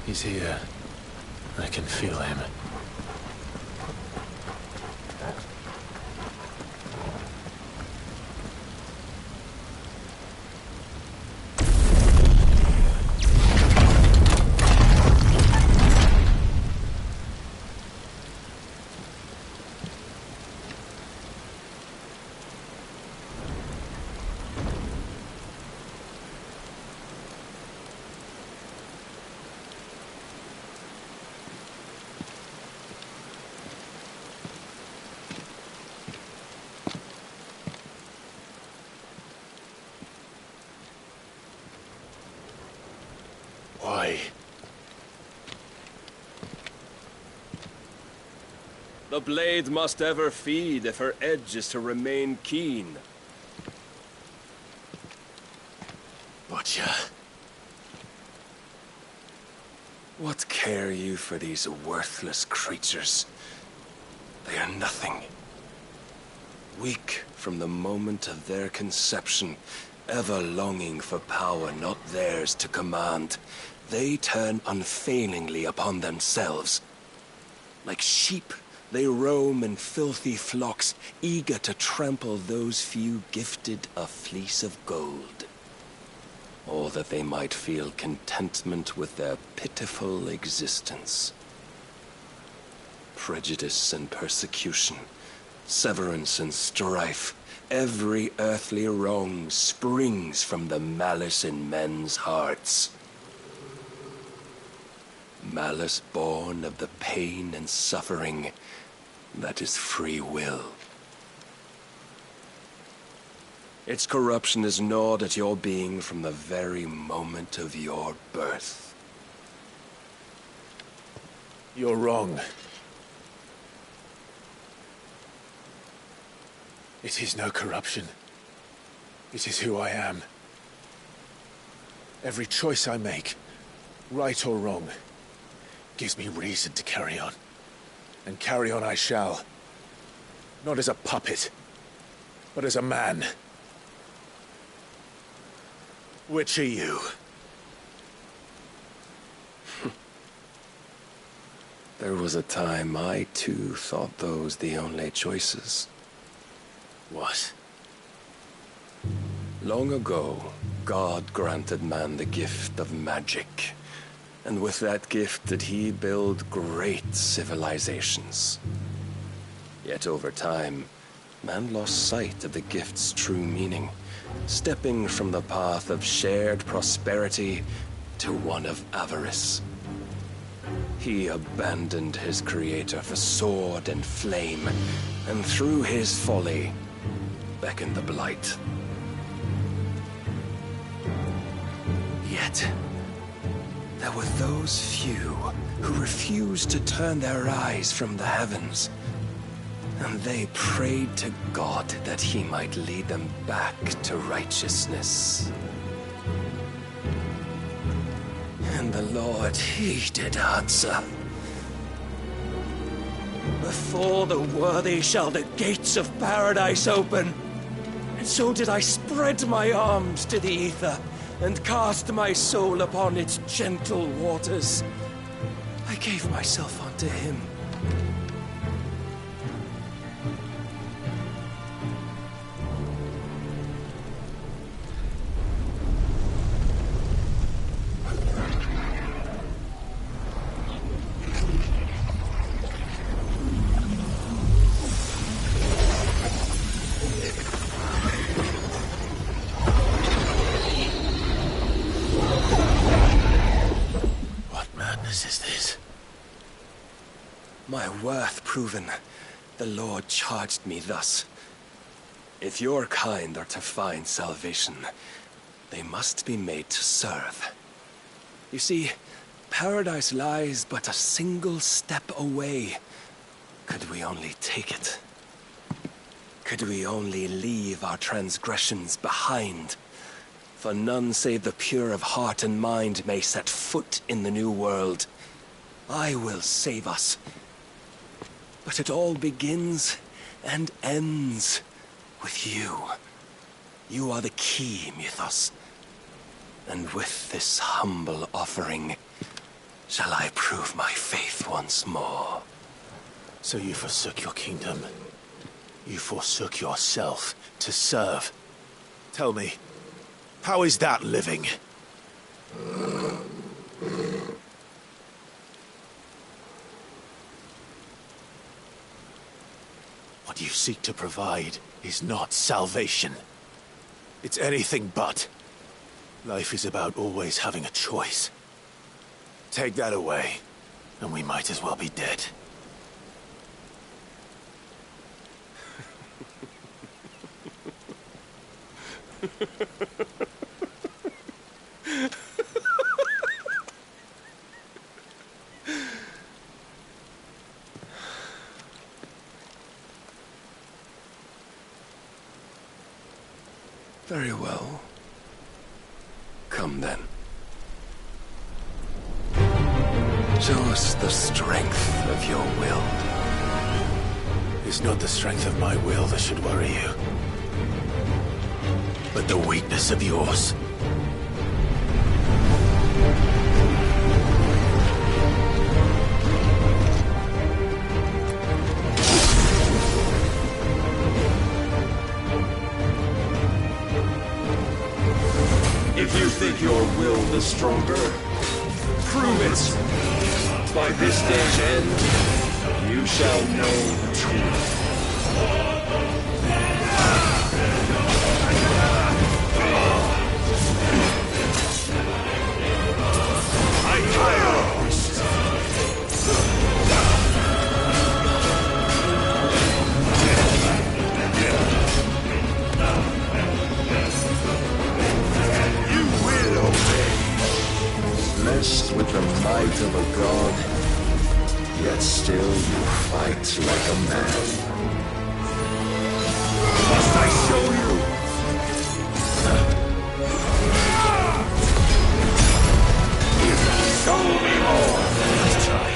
A: He's here. I can feel him. Why?
Q: The blade must ever feed if her edge is to remain keen.
A: Butcher.
Q: What care you for these worthless creatures? They are nothing. Weak from the moment of their conception, ever longing for power not theirs to command, they turn unfailingly upon themselves. Like sheep, they roam in filthy flocks, eager to trample those few gifted a fleece of gold. Or that they might feel contentment with their pitiful existence. Prejudice and persecution, severance and strife, every earthly wrong springs from the malice in men's hearts. Malice born of the pain and suffering that is free will. Its corruption is gnawed at your being from the very moment of your birth.
A: You're wrong. It is no corruption. It is who I am. Every choice I make, right or wrong, gives me reason to carry on. And carry on I shall. Not as a puppet, but as a man. Which are you?
Q: There was a time I too thought those the only choices.
A: What?
Q: Long ago, God granted man the gift of magic. And with that gift did he build great civilizations. Yet over time, man lost sight of the gift's true meaning, stepping from the path of shared prosperity to one of avarice. He abandoned his creator for sword and flame, and through his folly, beckoned the blight. Yet, there were those few who refused to turn their eyes from the heavens, and they prayed to God that he might lead them back to righteousness. And the Lord, he did answer. Before the worthy shall the gates of paradise open. And so did I spread my arms to the ether, and cast my soul upon its gentle waters. I gave myself unto him. My worth proven, the Lord charged me thus. If your kind are to find salvation, they must be made to serve. You see, paradise lies but a single step away. Could we only take it? Could we only leave our transgressions behind? For none save the pure of heart and mind may set foot in the new world. I will save us. But it all begins and ends with you. You are the key, Mythos. And with this humble offering, shall I prove my faith once more.
A: So you forsook your kingdom. You forsook yourself to serve. Tell me, how is that living? What you seek to provide is not salvation. It's anything but. Life is about always having a choice. Take that away, and we might as well be dead.
Q: Very well. Come then. Show us the strength of your will.
A: It's not the strength of my will that should worry you, but the weakness of yours.
P: If you think your will the stronger, prove it. By this day's end, you shall know the truth.
Q: Blessed with the might of a god, yet still you fight like a man.
P: Must I show you? Show me more. Let's try.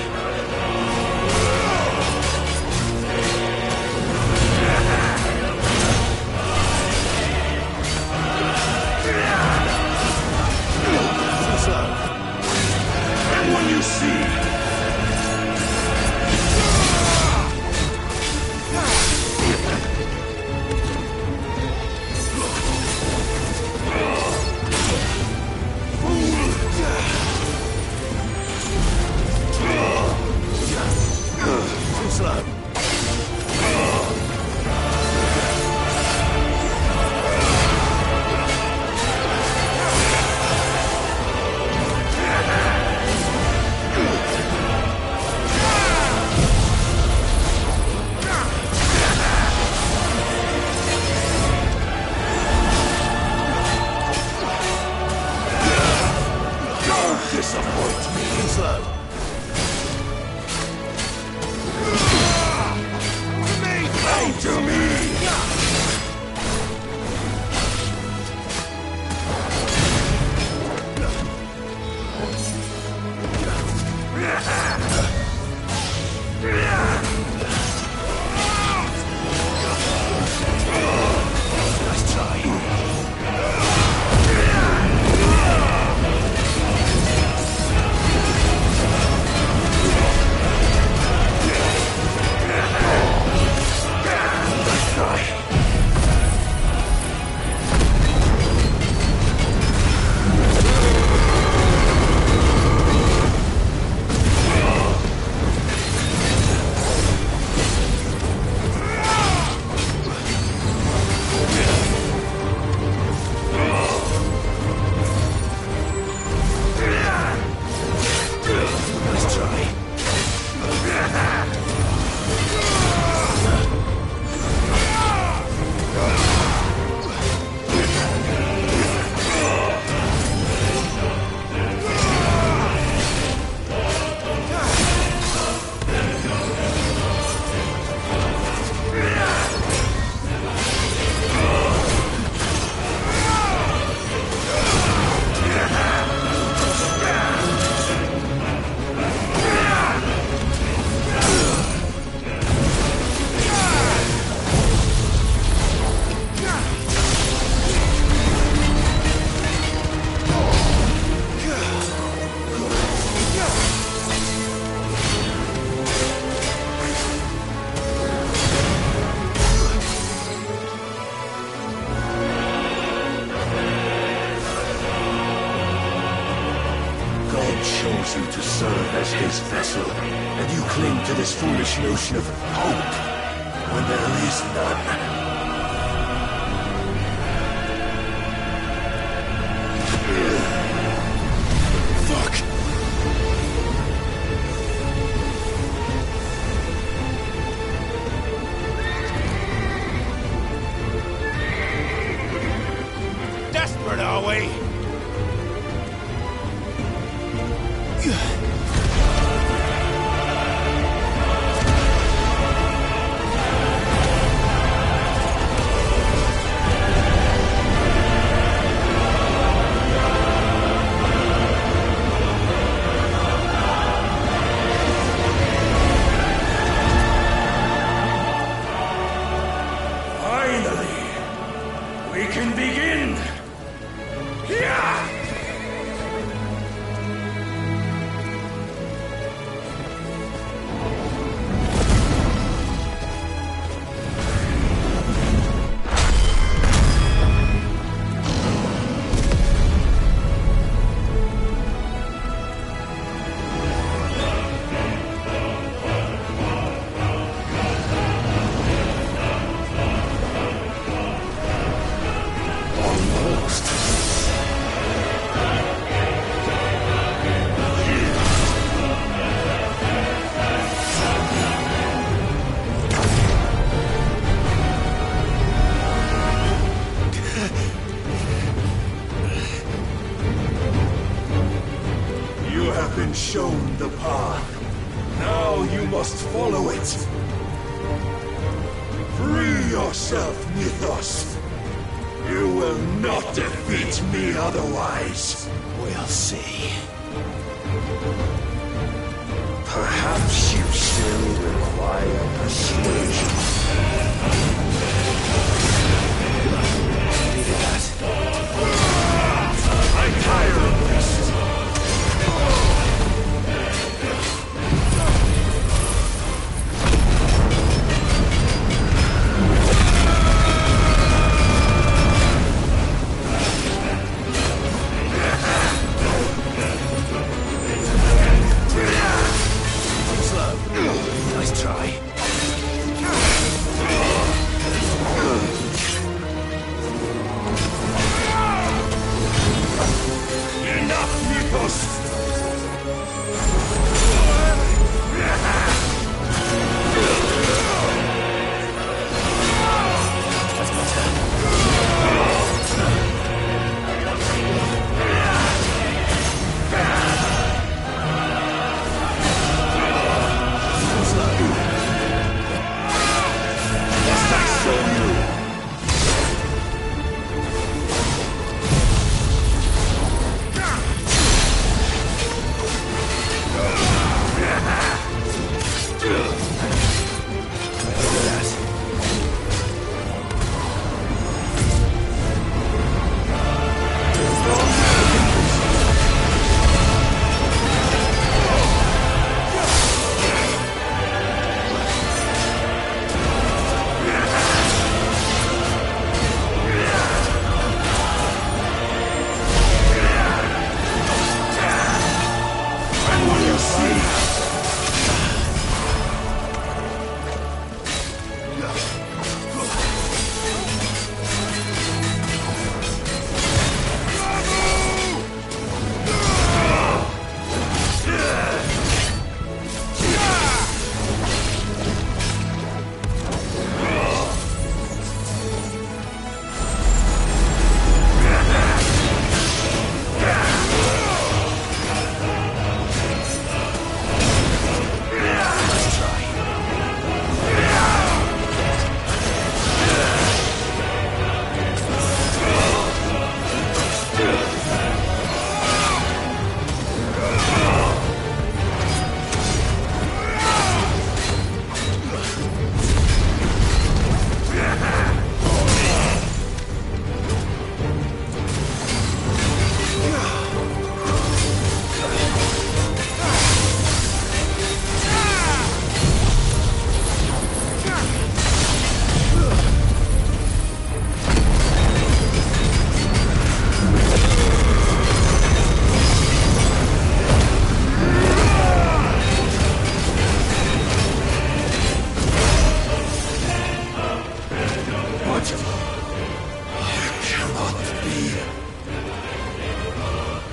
P: And when you see chose you to serve as his vessel, and you cling to this foolish notion of hope when there is none.
A: Fuck!
O: Desperate, are we?
P: Shown the path. Now you must follow it. Free yourself, Mythos. You will not defeat me otherwise.
A: We'll see.
P: Perhaps you still require persuasion. I'm tired of this.
A: Nice try.
P: Enough, Mythos!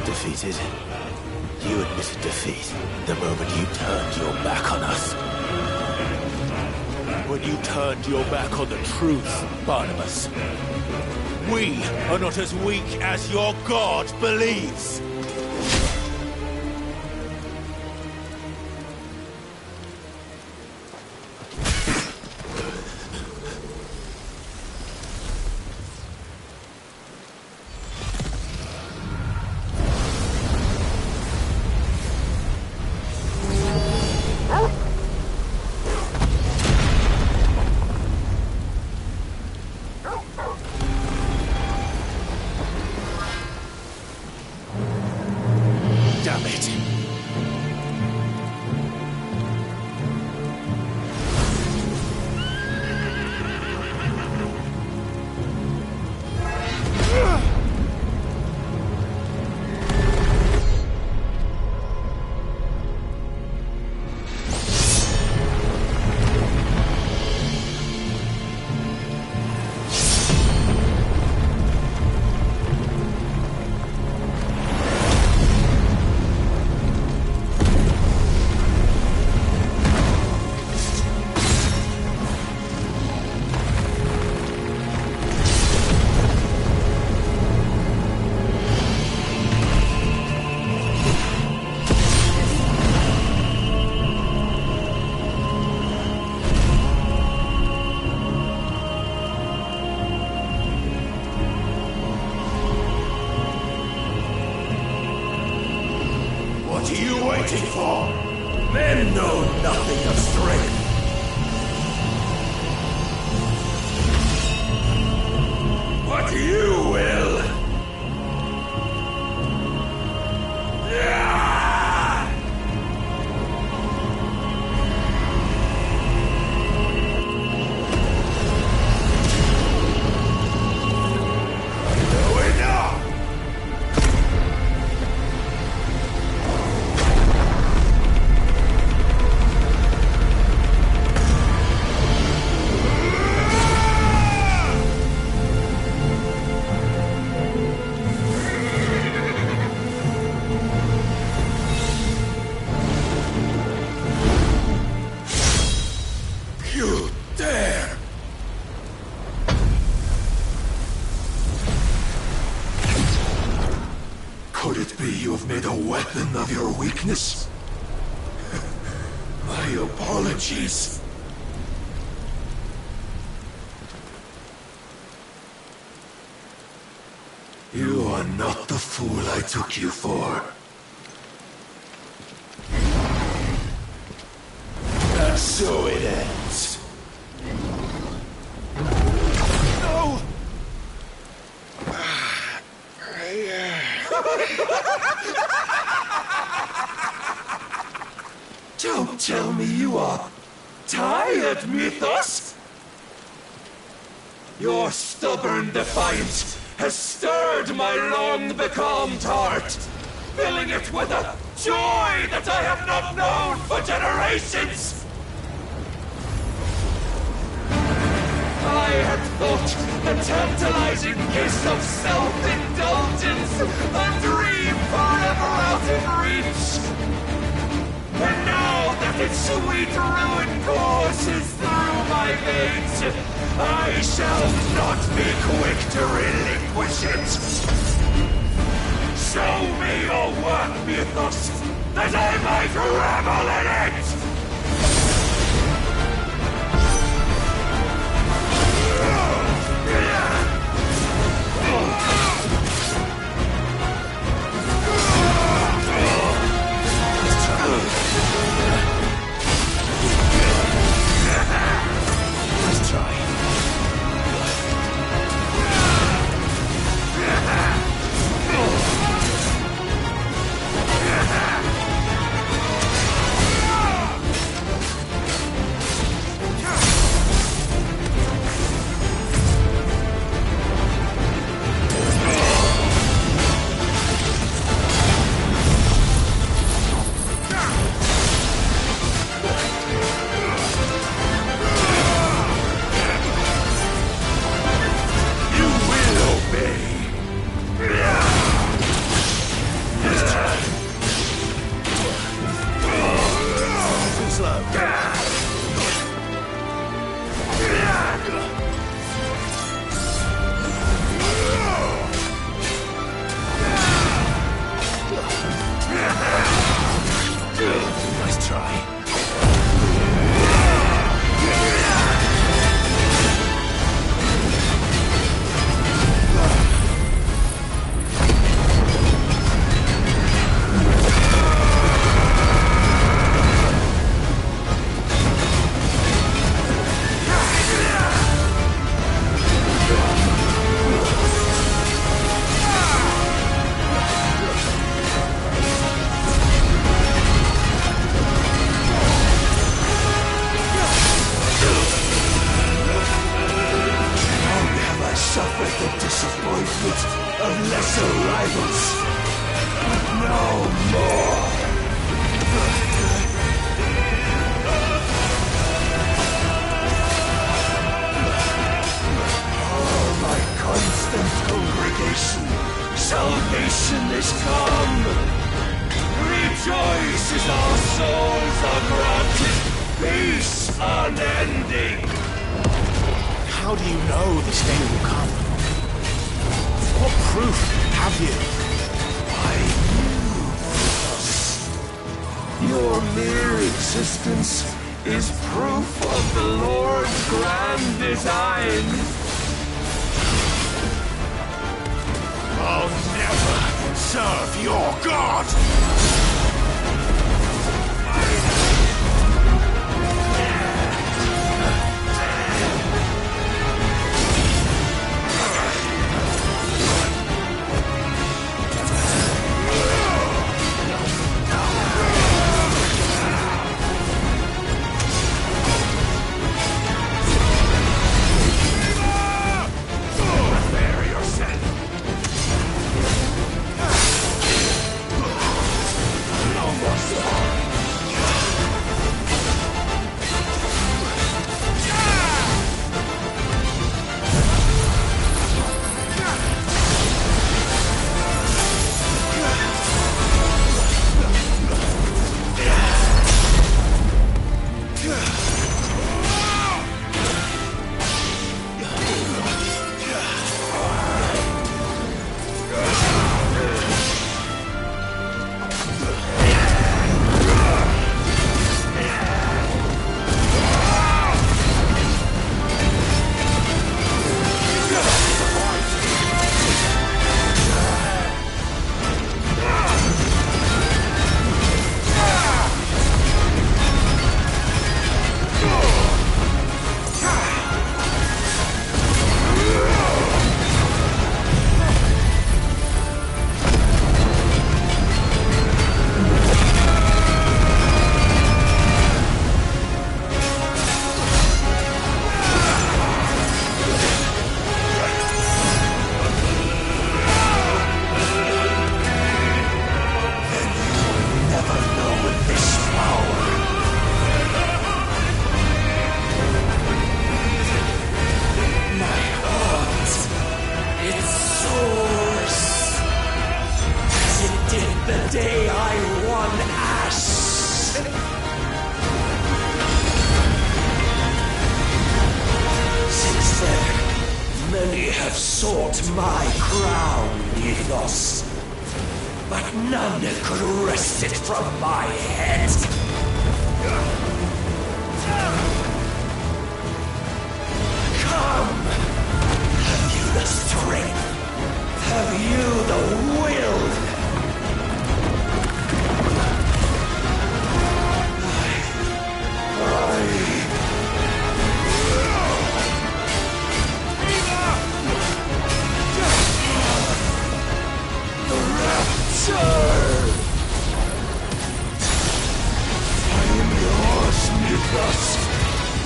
A: defeated. You admitted defeat the moment you turned your back on us. When you turned your back on the truth, Barnabas. We are not as weak as your god believes. Damn it.
P: What are you waiting for? Men know nothing of strength. But you will. You dare! Could it be you have made a weapon of your weakness? My apologies. You are not the fool I took you for. And so it ends. No! Don't tell me you are tired, Mythos! Your stubborn defiance has stirred my long-becalmed heart, filling it with a joy that I have not known for generations! I had thought the tantalizing kiss of self-indulgence a dream forever out of reach. And now that its sweet ruin courses through my veins, I shall not be quick to relinquish it. Show me your work, Mythos, that I might revel in it!
A: Let's try.
P: were rivals, but no more. Oh, my constant congregation, salvation is come. Rejoice as our souls are granted peace unending.
A: How do you know this day will come? What proof have you?
P: I knew this. Your mere existence is proof of the Lord's grand design.
A: I'll never serve your god!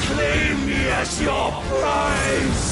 P: Claim me as your prize!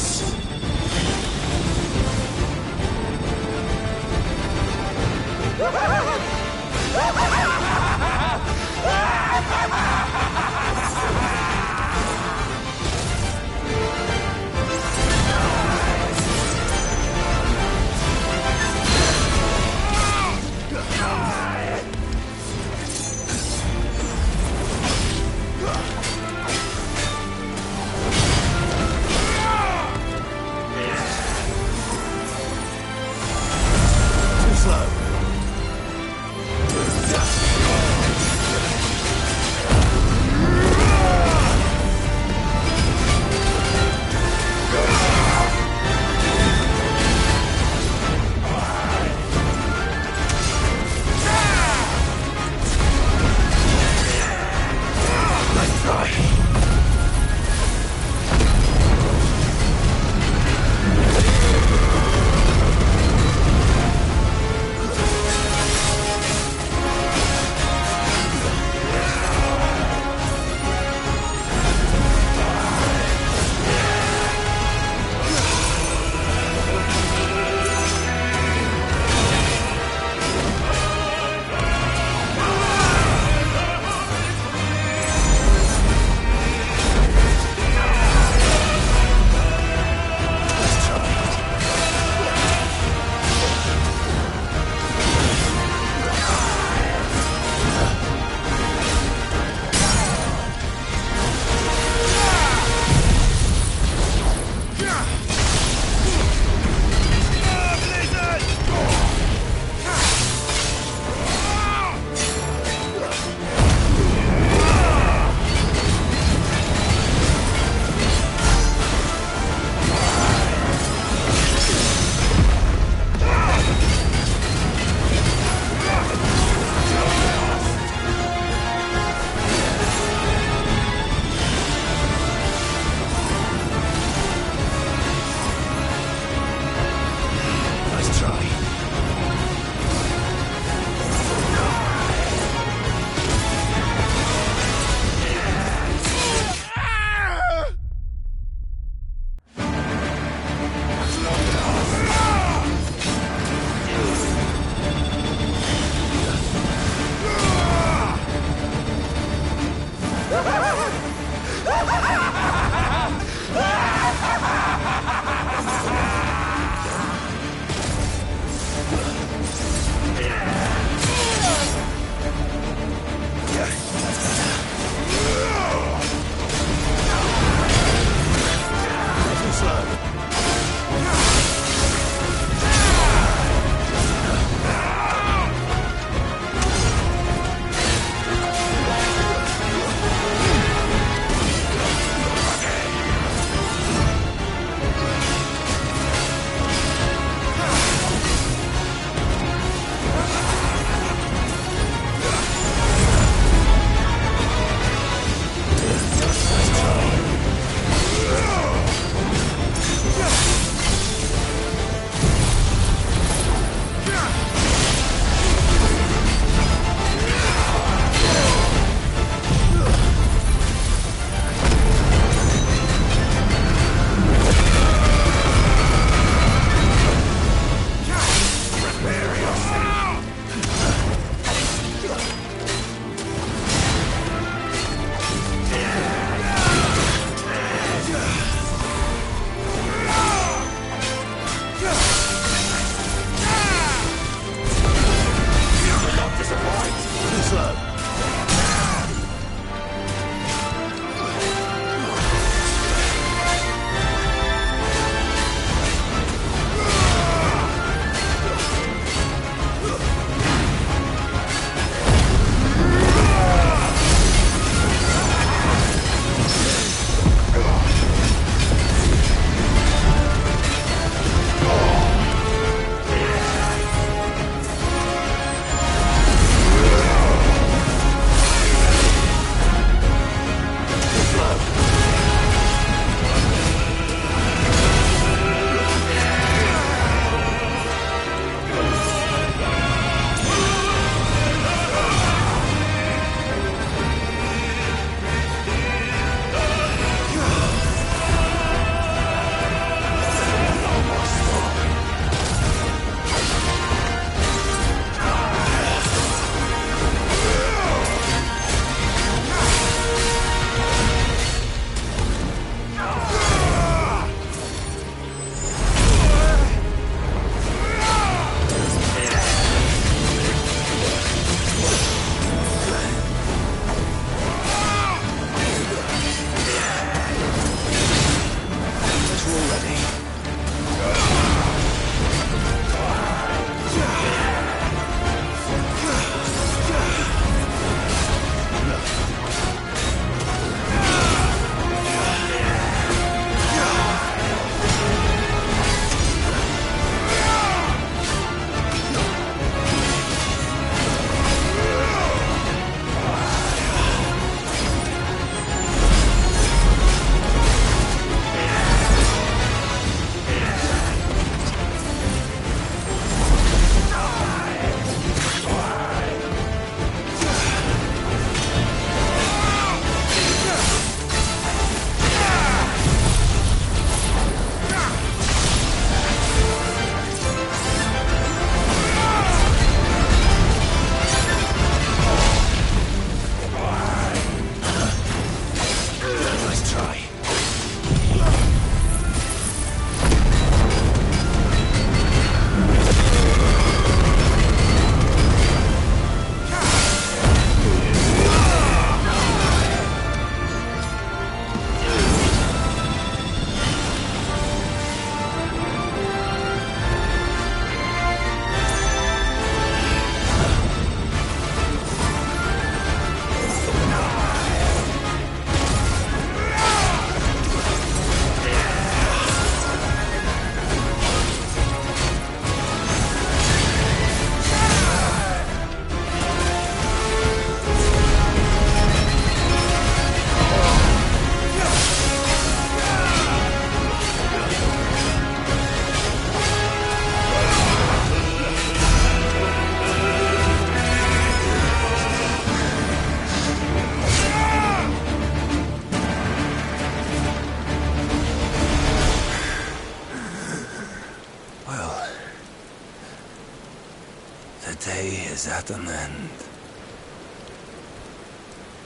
M: The day is at an end.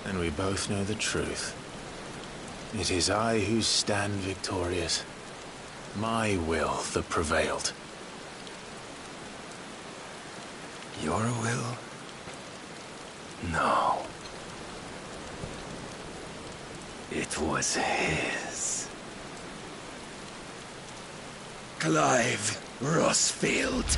A: And we both know the truth. It is I who stand victorious. My will that prevailed.
M: Your will? No. It was his. Clive Rossfield.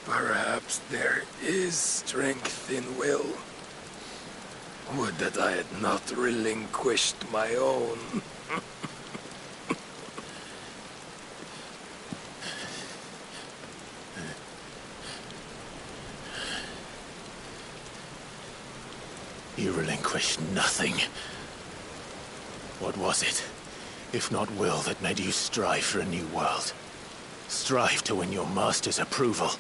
Q: Perhaps there is strength in will. Would that I had not relinquished my own.
A: You relinquished nothing. What was it, if not will, that made you strive for a new world? Strive to win your master's approval?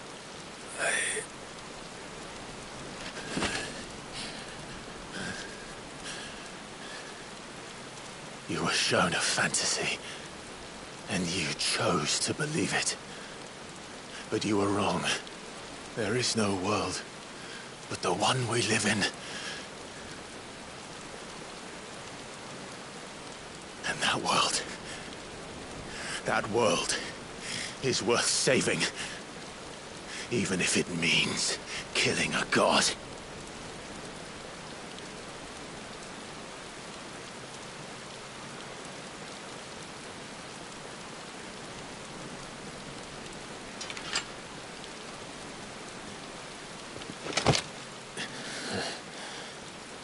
A: You were shown a fantasy, and you chose to believe it. But you were wrong. There is no world, but the one we live in. And that world is worth saving, even if it means killing a god.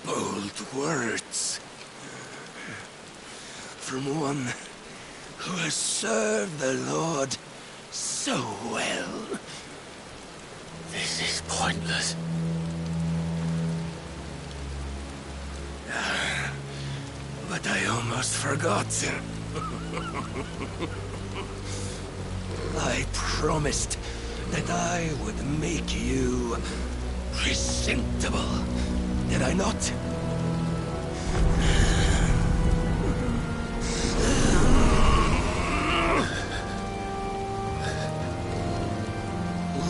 M: Bold words. From one who has served the Lord so well.
A: This is pointless.
M: But I almost forgot. I promised that I would make you presentable. Did I not?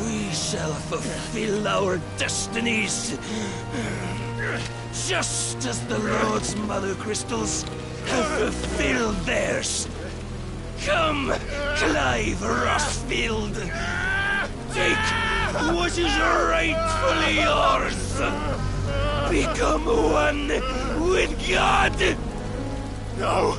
M: We shall fulfill our destinies, just as the Lord's Mother Crystals have fulfilled theirs. Come, Clive Rossfield. Take what is rightfully yours. Become one with God.
A: No.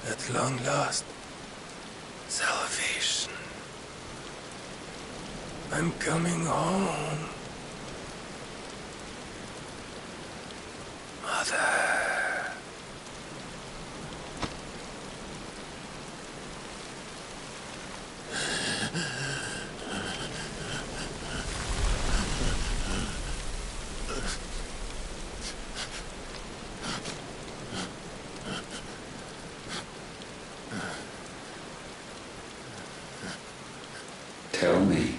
Q: At long last, salvation. I'm coming home. Mother.
S: Tell me,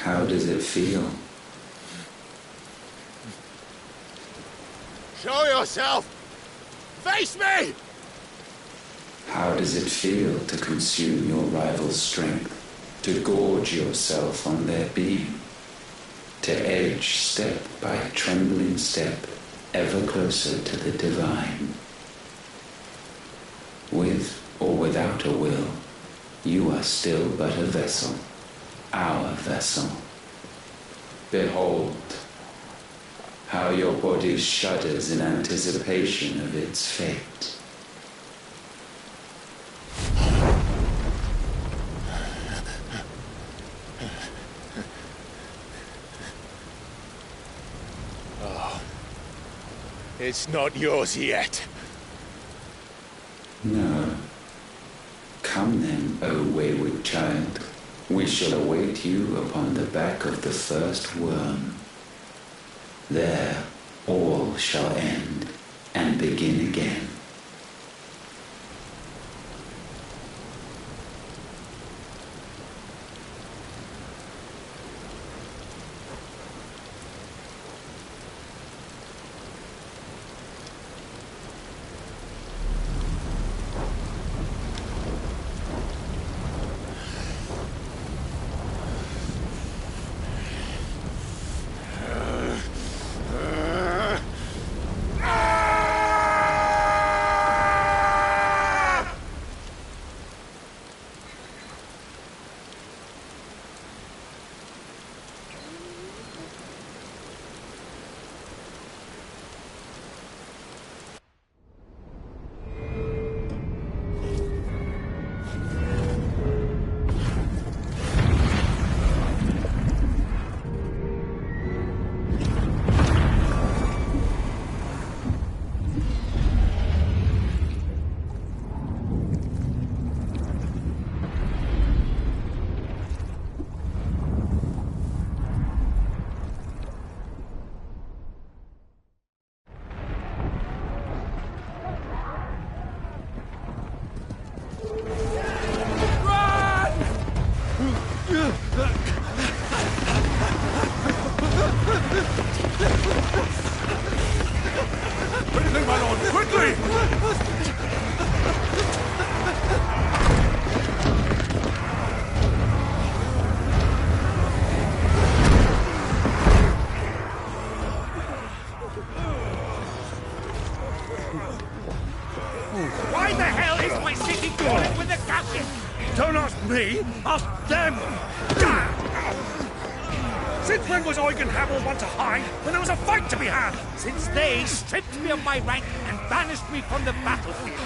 S: how does it feel?
A: Show yourself! Face me!
S: How does it feel to consume your rival's strength? To gorge yourself on their beam? To edge step by trembling step ever closer to the divine? With or without a will, you are still but a vessel, our vessel. Behold, how your body shudders in anticipation of its fate.
A: Oh, it's not yours yet.
S: No. Come then, O wayward child. We shall await you upon the back of the first worm. There, all shall end and begin again.
P: Anything, my lord! Quickly!
T: Why the hell is my city crawling with the captain?
P: Don't ask me! Ask them! Since when was Eugen Hamel one to hide when there was a fight to be had?
T: Since they stripped me of my rank and banished me from the battlefield.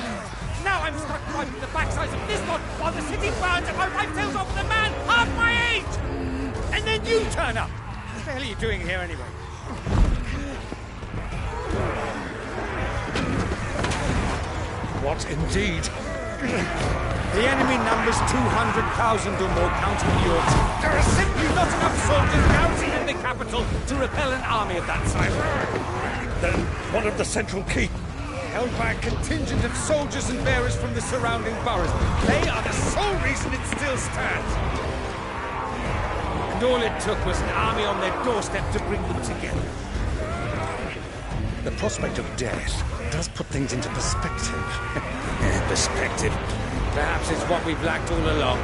T: Now I'm stuck wiping the backsides of this lot while the city burns and my wife tails off with a man half my age! And then you turn up! What the hell are you doing here anyway?
P: What indeed?
T: The enemy numbers 200,000 or more, counting yours. There are simply not enough soldiers garrisoned in the capital to repel an army of that size.
P: Then what of the central keep?
T: Held by a contingent of soldiers and bearers from the surrounding boroughs. They are the sole reason it still stands. And all it took was an army on their doorstep to bring them together.
P: The prospect of death does put things into perspective.
T: Perspective. Perhaps it's what we've lacked all along.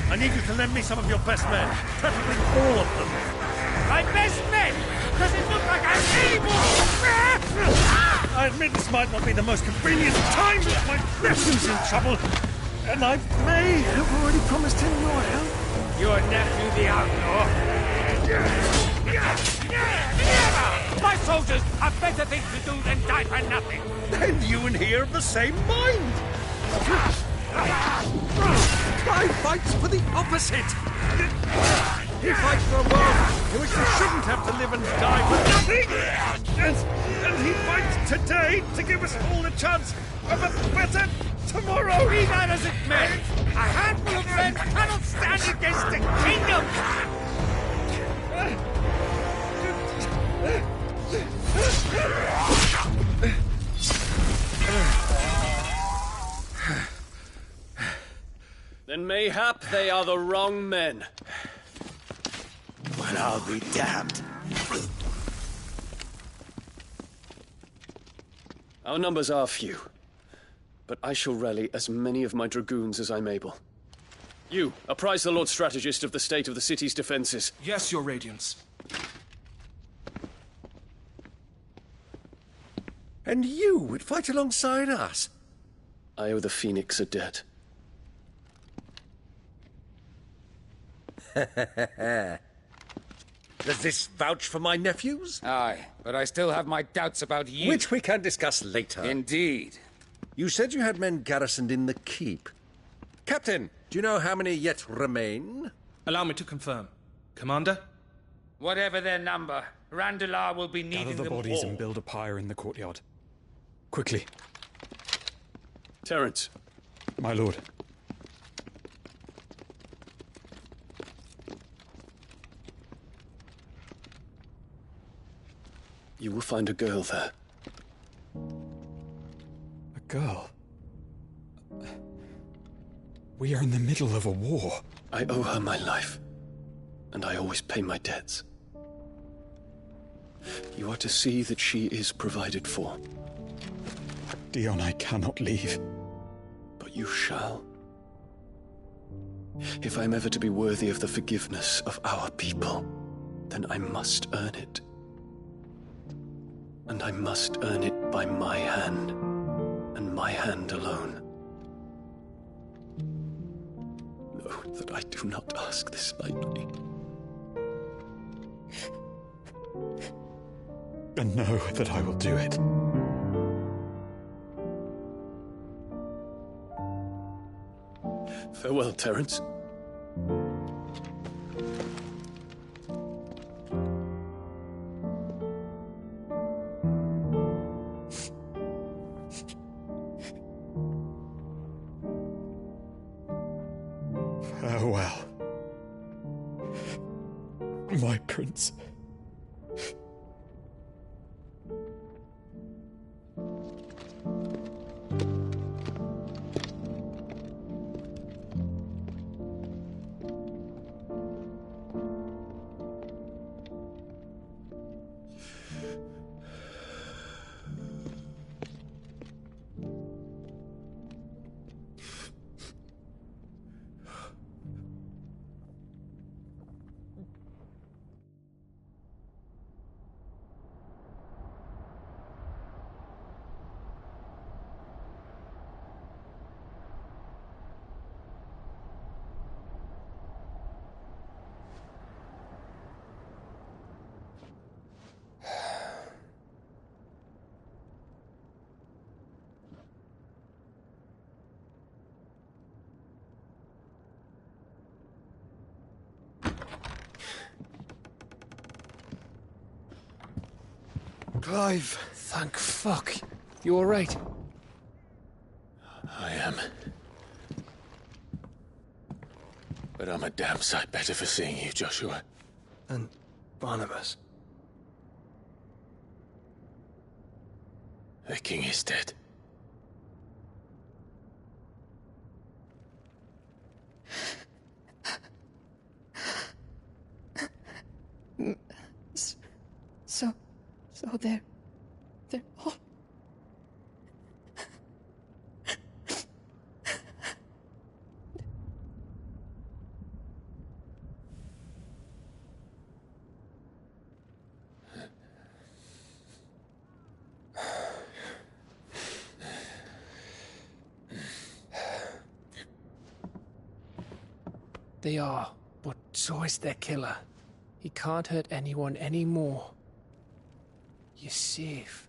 P: I need you to lend me some of your best men, preferably all of them.
T: My best men? Does it look like I'm able?
P: I admit this might not be the most convenient time, but my nephew's in trouble, and I may have already promised him your help.
T: Your nephew, the outlaw? Never! My soldiers have better things to do than die for nothing.
P: Then you and he are of the same mind. I fight for the opposite.
T: He fights for a world in which we shouldn't have to live and die for nothing! And he fights today to give us all a chance of a better tomorrow! Be that as it may, a handful of men cannot stand against a kingdom!
Q: Then mayhap they are the wrong men.
M: Well, I'll be damned.
Q: Our numbers are few, but I shall rally as many of my dragoons as I'm able. You, apprise the Lord Strategist of the state of the city's defenses.
U: Yes, Your Radiance.
T: And you would fight alongside us?
Q: I owe the Phoenix a debt.
T: Does this vouch for my nephews?
V: Aye, but I still have my doubts about you.
T: Which we can discuss later.
V: Indeed.
T: You said you had men garrisoned in the keep. Captain, do you know how many yet remain?
U: Allow me to confirm. Commander?
V: Whatever their number, Randalar will be needing
W: Gather the
V: them
W: bodies
V: all.
W: and build a pyre in the courtyard. Quickly.
Q: Terence.
W: My lord.
Q: You will find a girl there.
W: A girl? We are in the middle of a war.
Q: I owe her my life, and I always pay my debts. You are to see that she is provided for.
W: Dion, I cannot leave.
Q: But you shall. If I'm ever to be worthy of the forgiveness of our people, then I must earn it. And I must earn it by my hand, and my hand alone. Know that I do not ask this lightly.
W: And know that I will do it.
Q: Farewell, Terence.
W: Farewell, my prince.
K: Clive. Thank fuck. You alright?
A: I am. But I'm a damn sight better for seeing you, Joshua.
K: And Barnabas.
A: The king is dead.
R: So they're all...
K: They are, but so is their killer. He can't hurt anyone anymore. You're safe.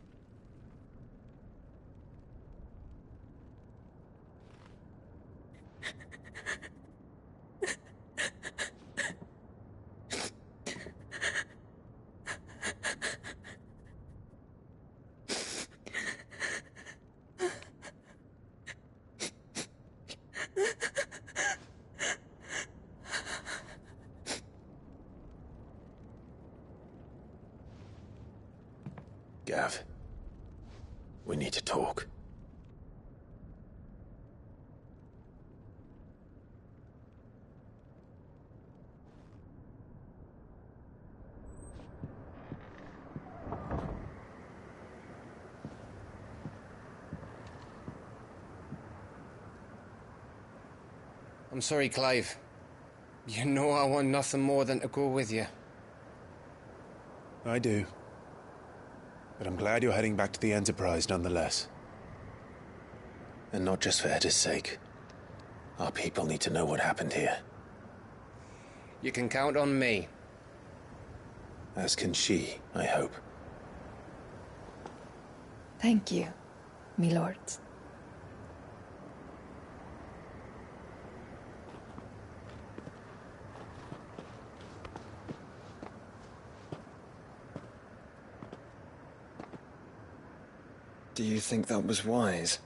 E: Gav. We need to talk.
K: I'm sorry, Clive. You know I want nothing more than to go with you.
A: I do. But I'm glad you're heading back to the Enterprise nonetheless.
E: And not just for Edda's sake. Our people need to know what happened here.
K: You can count on me.
E: As can she, I hope.
R: Thank you, me lords.
B: Do you think that was wise?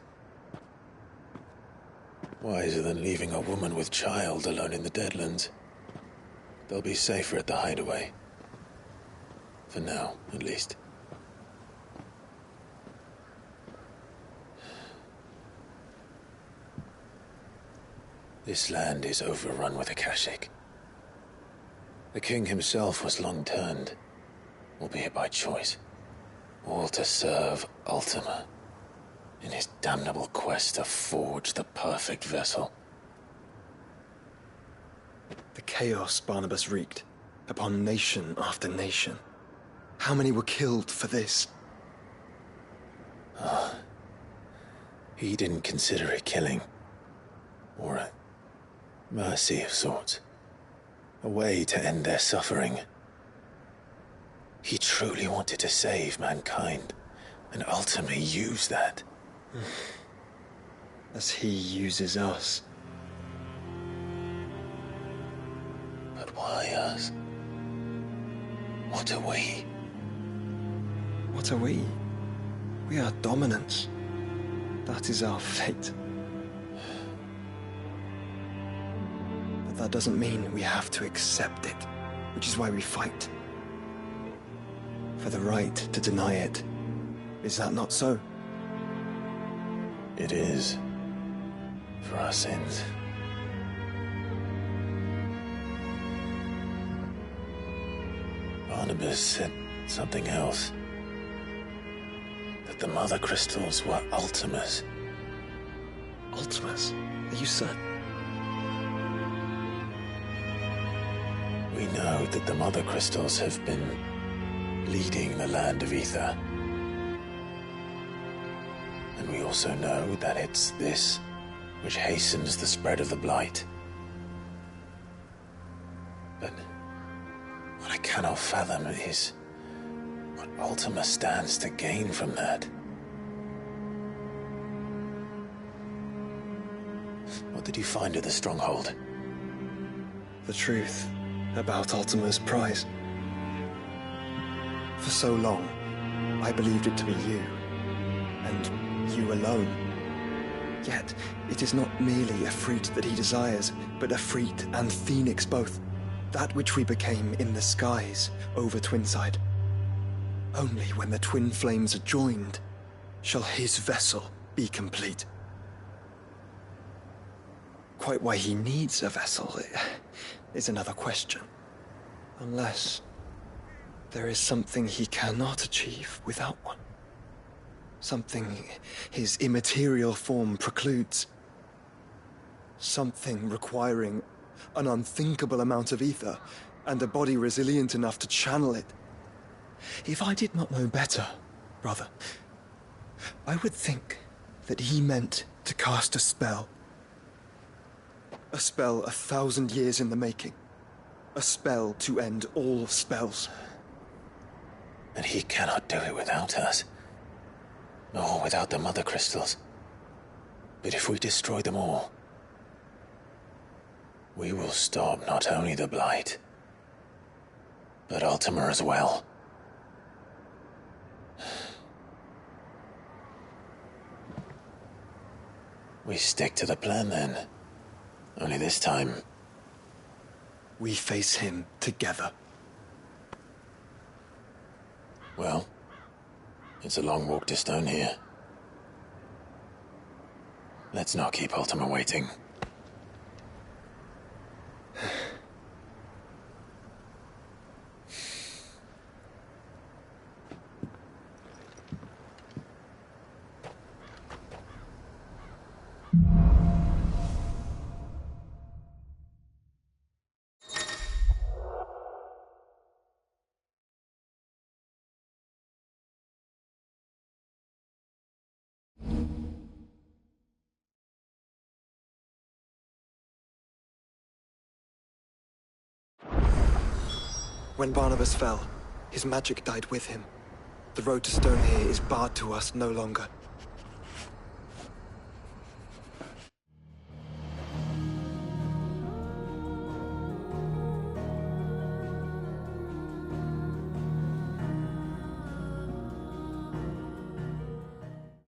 E: Wiser than leaving a woman with child alone in the Deadlands. They'll be safer at the hideaway. For now, at least. This land is overrun with Akashic. The king himself was long turned, albeit by choice. All to serve Ultima, in his damnable quest to forge the perfect vessel.
B: The chaos Barnabas wreaked upon nation after nation. How many were killed for this?
E: He didn't consider it killing. Or a mercy of sorts. A way to end their suffering. He truly wanted to save mankind, and ultimately used that.
B: As he uses us.
E: But why us? What are we?
B: What are we? We are dominance. That is our fate. But that doesn't mean we have to accept it, which is why we fight. For the right to deny it. Is that not so?
E: It is. For our sins. Barnabas said something else. That the Mother Crystals were Ultimas.
B: Ultimas? Are you certain?
E: We know that the Mother Crystals have been leading the land of Ether. And we also know that it's this which hastens the spread of the Blight. But what I cannot fathom is what Ultima stands to gain from that. What did you find at the Stronghold?
B: The truth about Ultima's prize. For so long, I believed it to be you, and you alone. Yet, it is not merely a fruit that he desires, but a fruit and phoenix both. That which we became in the skies over Twinside. Only when the twin flames are joined shall his vessel be complete. Quite why he needs a vessel is another question. Unless there is something he cannot achieve without one. Something his immaterial form precludes. Something requiring an unthinkable amount of ether and a body resilient enough to channel it. If I did not know better, brother, I would think that he meant to cast a spell. A spell 1,000 years in the making. A spell to end all spells.
E: And he cannot do it without us. Nor without the Mother Crystals. But if we destroy them all, we will stop not only the Blight, but Ultima as well. We stick to the plan then. Only this time,
B: we face him together.
E: Well, It's a long walk to Stone here. Let's not keep Ultima waiting.
B: When Barnabas fell, his magic died with him. The road to Stone here is barred to us no longer.